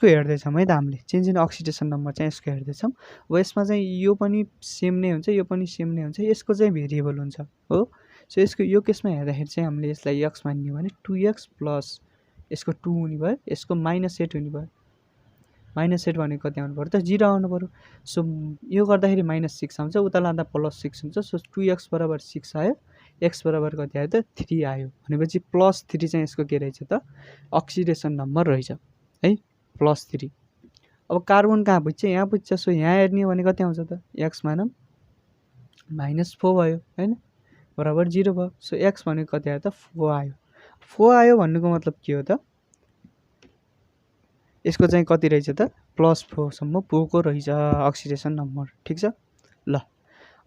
हेर्दैछौँ है त, हामीले चेन्ज इन अक्सिडेसन नम्बर चाहिँ यसको हेर्दैछौँ। अब यसमा चाहिँ यो पनि सेम नै हुन्छ, यो पनि सेम नै हुन्छ, यसको चाहिँ भेरिएबल हुन्छ हो। सो यसको यो केसमा हेर्दाखेरि चाहिँ हामीले यसलाई x मान्ने हो भने 2x प्लस यसको 2 हुने भयो, यसको -8 हुने भयो। -8 भनेको कति आउनु पऱ्यो त 0 आउनु पऱ्यो। सो यो गर्दाखेरि -6 आउँछ, उता लाँदा +6 हुन्छ। सो 2x बराबर 6 आयो, x बराबर कति आयो त 3 आयो। भनेपछि +3 चाहिँ यसको के रहेछ त अक्सिडेसन नम्बर रहेछ है, +3। अब कार्बन कहाँ बुझ्छ, यहाँ बुझ्छ। सो यहाँ हेर्ने हो भने कति आउँछ त x मानौँ -4 भयो होइन, बराबर 0 भयो। सो x भनेको कति आयो त 4 आयो। 4 आयो भन्नुको मतलब के हो त, यसको चाहिँ कति रहेछ त +4 सम्म पुगेको रहेछ अक्सिडेसन नम्बर। ठिक छ ल।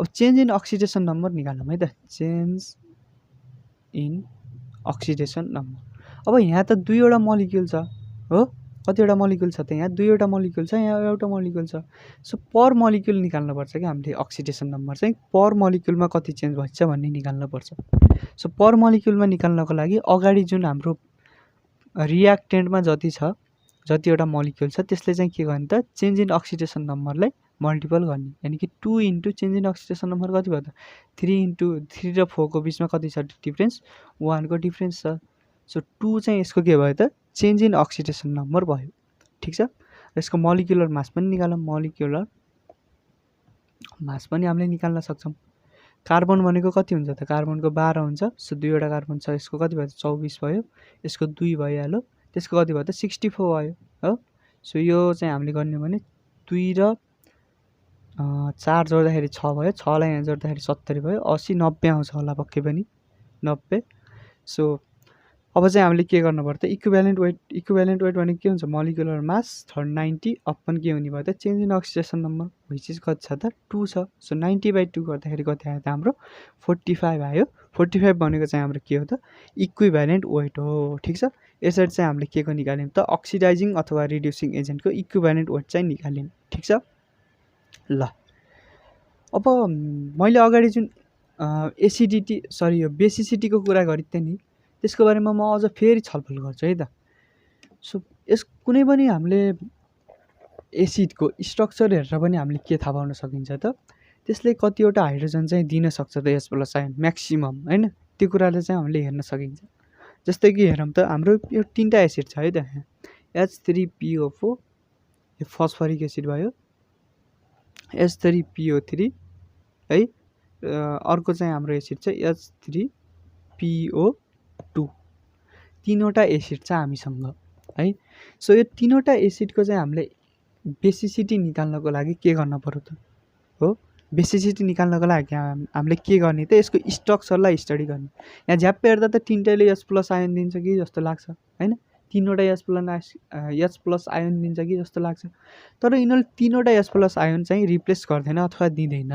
अब चेन्ज इन अक्सिडेसन नम्बर निकालौँ है त, चेन्ज इन अक्सिडेसन नम्बर। अब यहाँ त दुईवटा मोलिक्युल छ हो, कतिवटा मोलिक्युल छ त यहाँ दुईवटा मोलिक्युल छ, यहाँ एउटा मोलिक्युल छ। सो पर मोलिक्युल निकाल्नुपर्छ कि हामीले अक्सिडेसन नम्बर चाहिँ पर मोलिक्युलमा कति चेन्ज भइन्छ भन्ने निकाल्नुपर्छ। सो पर मोलिक्युलमा निकाल्नको लागि अगाडि जुन हाम्रो रियाक्टेन्टमा जति छ, जतिवटा मोलिक्युल छ त्यसले चाहिँ के गर्ने त चेन्ज इन अक्सिडेसन नम्बरलाई मल्टिपल गर्ने, यानि कि 2 into change in oxidation number कति भयो त 3 इन्टु 3 र 4 को बिचमा कति छ डिफ्रेन्स, 1 को डिफ्रेन्स छ। सो 2 चाहिँ यसको के भयो त चेन्ज इन अक्सिडेसन नम्बर भयो। ठिक छ। यसको मोलिकुलर मास पनि निकालौँ, मोलिकुलर मास पनि हामीले निकाल्न सक्छौँ। कार्बन भनेको कति हुन्छ त, कार्बनको 12 हुन्छ। सो दुईवटा कार्बन छ, यसको कति भयो त 24 भयो, यसको 2 भइहाल्यो, त्यसको कति भयो त 64 भयो हो। सो यो चाहिँ हामीले गर्ने हो भने 2 र 4 जोड्दाखेरि 6 भयो, 6 लाई यहाँ जोड्दाखेरि 70 भयो, 80 90 आउँछ होला पक्कै पनि 90। सो अब चाहिँ हामीले के गर्नु पर्छ त इक्विभ्यालेन्ट वेट, इक्विभ्यालेन्ट वेट भनेको के हुन्छ मोलिकुलर मास 90 अपन के हुने भयो त change in oxidation number, which is कति छ त 2 छ। सो 90/2 गर्दाखेरि कति आयो त हाम्रो 45 आयो। 45 भनेको चाहिँ हाम्रो के हो त इक्विभ्यालेन्ट वेट हो। ठिक छ। यसरी चाहिँ हामीले के को निकाल्यौँ त अक्सिडाइजिङ अथवा रिड्युसिङ एजेन्टको इक्विभ्यालेन्ट वेट चाहिँ निकाल्यौँ। ठिक छ ल। अब मैले अगाडि जुन एसिडिटी सरी यो बेसिसिटीको कुरा गरेको थिएँ नि, त्यसको बारेमा म अझ फेरि छलफल गर्छु है त। सो यस कुनै पनि हामीले एसिडको स्ट्रक्चर हेरेर पनि हामीले के थाहा पाउन सकिन्छ त त्यसले कतिवटा हाइड्रोजन चाहिँ दिन सक्छ त H+ आयन म्याक्सिमम होइन, त्यो कुराले चाहिँ हामीले हेर्न सकिन्छ। जस्तै कि हेरौँ त हाम्रो यो 3टा एसिड छ है त, H3PO4 यो फस्फरिक एसिड भयो, H3PO3 है, अर्को चाहिँ हाम्रो एसिड चाहिँ H3PO2। तीनवटा एसिड छ हामीसँग है। सो यो तीनवटा एसिडको चाहिँ हामीले बेसिसिटी निकाल्नको लागि के गर्न पर्यो त हो, बेसिसिटी निकाल्नको लागि हामीले के गर्ने त यसको स्ट्रक्चरलाई स्टडी गर्ने। यहाँ झ्याप्पै हेर्दा त तिनटैले H+ आयन दिन्छ कि जस्तो लाग्छ होइन, तीनवटा H+ आयन दिन्छ कि जस्तो लाग्छ, तर यिनीहरूले तीनवटा H+ आयन चाहिँ रिप्लेस गर्दैन अथवा दिँदैन,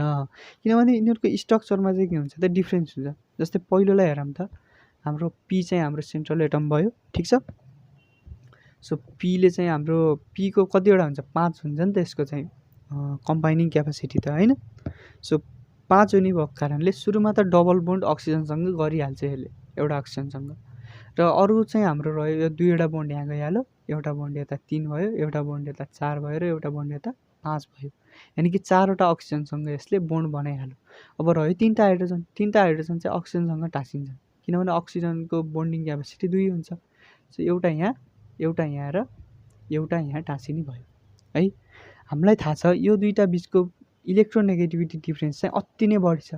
किनभने यिनीहरूको स्ट्रक्चरमा चाहिँ के हुन्छ त डिफ्रेन्स हुन्छ। जस्तै पहिलोलाई हेरौँ त, हाम्रो पी चाहिँ हाम्रो सेन्ट्रल एटम भयो। ठिक छ। सो पीले चाहिँ हाम्रो पीको कतिवटा हुन्छ 5 हुन्छ नि त यसको चाहिँ कम्बाइनिङ क्यापासिटी त होइन। सो 5 हुने भएको कारणले सुरुमा त डबल बोन्ड अक्सिजनसँग गरिहाल्छ यसले एउटा अक्सिजनसँग, र अरू चाहिँ हाम्रो रह्यो यो दुईवटा बोन्ड यहाँ गइहाल्यो, एउटा बोन्ड यता 3 भयो, एउटा बोन्ड यता 4 भयो र एउटा बोन्ड यता 5 भयो, यानि कि 4वटा अक्सिजनसँग यसले बोन्ड बनाइहाल्यो। अब रह्यो 3टा हाइड्रोजन, 3टा हाइड्रोजन चाहिँ अक्सिजनसँग टाँसिन्छ, किनभने अक्सिजनको बोन्डिङ क्यापासिटी 2 हुन्छ। सो एउटा यहाँ र एउटा यहाँ टाँसिने भयो है। हामीलाई थाहा छ यो दुईटा बिचको इलेक्ट्रोनेगेटिभिटी डिफ्रेन्स चाहिँ अति नै बढी छ,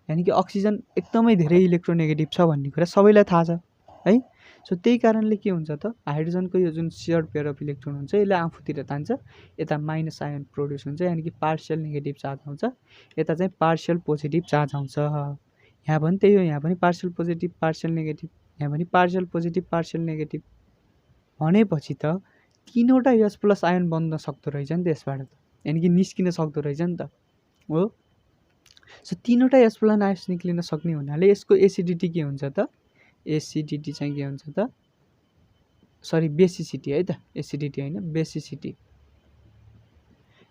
यानि कि अक्सिजन एकदमै धेरै इलेक्ट्रोनेगेटिभ छ भन्ने कुरा सबैलाई थाहा छ है। सो त्यही कारणले के हुन्छ त हाइड्रोजनको यो जुन सेयर्ड पेयर अफ इलेक्ट्रोन हुन्छ यसले आफूतिर तान्छ, यता माइनस आयन प्रोड्युस हुन्छ, यानि कि पार्सियल नेगेटिभ चार्ज आउँछ, यता चाहिँ पार्सियल पोजिटिभ चार्ज आउँछ। यहाँ पनि त्यही हो, यहाँ पनि पार्सियल पोजिटिभ पार्सियल नेगेटिभ, यहाँ पनि पार्सियल पोजिटिभ पार्सियल नेगेटिभ, भनेपछि त तीनवटा H+ आयन बन्न सक्दो रहेछ नि त यसबाट त, यानि कि निस्किन सक्दो रहेछ नि त हो। सो तीनवटा H+ आयन निक्लिन सक्ने हुनाले यसको एसिडिटी के हुन्छ त, एसिडिटी चाहिँ के हुन्छ त सरी बेसिसिटी है त, एसिडिटी होइन बेसिसिटी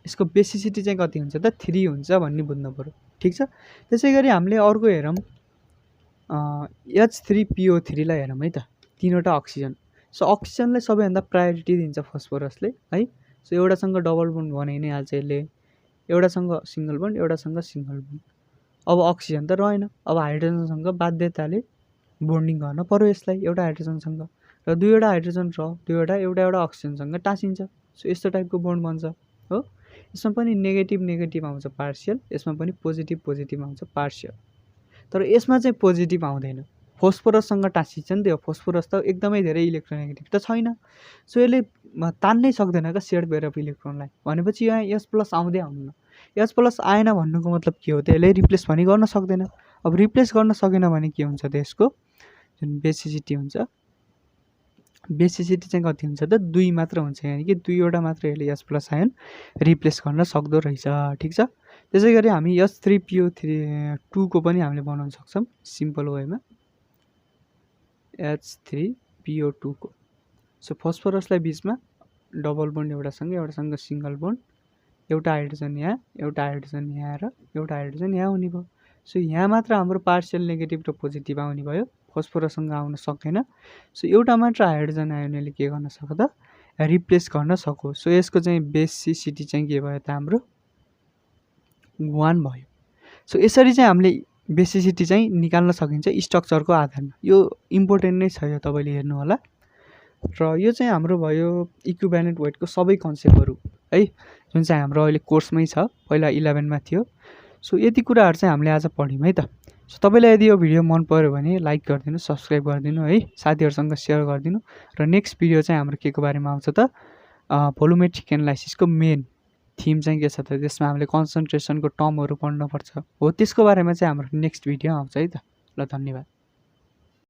यसको बेसिसिटी चाहिँ कति हुन्छ त 3 हुन्छ भन्ने बुझ्नु पर्यो। ठिक छ। त्यसै गरी हामीले अर्को हेरौँ H3PO3 लाई हेरौँ है त, 3वटा अक्सिजन। सो अक्सिजनलाई सबैभन्दा प्रायोरिटी दिन्छ फस्फोरसले है। सो एउटासँग डबल बोन्ड बनाइ नै हाल्छ यसले, एउटासँग सिङ्गल बोन्ड, एउटासँग सिङ्गल बोन्ड। अब अक्सिजन त रहेन, अब हाइड्रोजनसँग बाध्यताले बोन्डिङ गर्न पर्यो यसलाई एउटा हाइड्रोजनसँग, र दुईवटा हाइड्रोजन र दुईवटा एउटा अक्सिजनसँग टाँसिन्छ। सो यस्तो टाइपको बोन्ड बन्छ हो। यसमा पनि नेगेटिभ नेगेटिभ आउँछ पार्सियल, यसमा पनि पोजिटिभ पोजिटिभ आउँछ पार्सियल, तर यसमा चाहिँ पोजिटिभ आउँदैन। फोस्फोरससँग टाँसिन्छ नि त्यो, फोस्फोरस त एकदमै धेरै इलेक्ट्रोनेगेटिभ त छैन। सो यसले तान्नै सक्दैन क्या सेयर्ड पेयर अफ इलेक्ट्रोनलाई, भनेपछि यहाँ H+ आउँदै आउनु। H+ आएन भन्नुको मतलब के हो त, यसले रिप्लेस पनि गर्न सक्दैन। अब रिप्लेस गर्न सकेन भने के हुन्छ त, यसको जुन बेसिसिटी हुन्छ, बेसिसिटी चाहिँ कति हुन्छ त 2 मात्र हुन्छ, यानि कि 2वटा मात्र यसले H+ आयन रिप्लेस गर्न सक्दो रहेछ। ठिक छ। त्यसै गरी हामी H3PO2 को पनि हामीले बनाउन सक्छौँ सिम्पल वेमा, H3PO2 को। सो फस्फोरसलाई बिचमा डबल बोन्ड एउटासँग, एउटासँग सिङ्गल बोन्ड, एउटा हाइड्रोजन यहाँ, एउटा हाइड्रोजन यहाँ र एउटा हाइड्रोजन यहाँ हुने भयो। सो यहाँ मात्र हाम्रो पार्सियल नेगेटिभ र पोजिटिभ आउने भयो, फस्फोरससँग आउन सक्दैन। सो एउटा मात्र हाइड्रोजन आयोनले के गर्न सक्छ त, रिप्लेस गर्न सक्यो। सो यसको चाहिँ बेसिसिटी चाहिँ के भयो त हाम्रो 1 भयो। सो यसरी चाहिँ हामीले बेसिसिटी चाहिँ निकाल्न सकिन्छ स्ट्रक्चरको आधारमा। यो इम्पोर्टेन्ट नै छ, यो तपाईँले हेर्नु होला। र यो चाहिँ हाम्रो भयो इक्विभ्यालेन्ट वेटको सबै कन्सेप्टहरू है, जुन चाहिँ हाम्रो अहिले कोर्समै छ, पहिला 11 मा थियो। सो यति कुराहरू चाहिँ हामीले आज पढ्यौँ है त। सो तपाईँलाई यदि यो भिडियो मन पर्यो भने लाइक गरिदिनु, सब्सक्राइब गरिदिनु है, साथीहरूसँग सेयर गरिदिनु। र नेक्स्ट भिडियो चाहिँ हाम्रो के को बारेमा आउँछ त, भोलुमेट्रिक एनालाइसिसको मेन थिम चाहिँ के छ त, त्यसमा हामीले कन्सन्ट्रेसनको टर्महरू पढ्नुपर्छ हो, त्यसको बारेमा चाहिँ हाम्रो नेक्स्ट भिडियो आउँछ है त। ल धन्यवाद।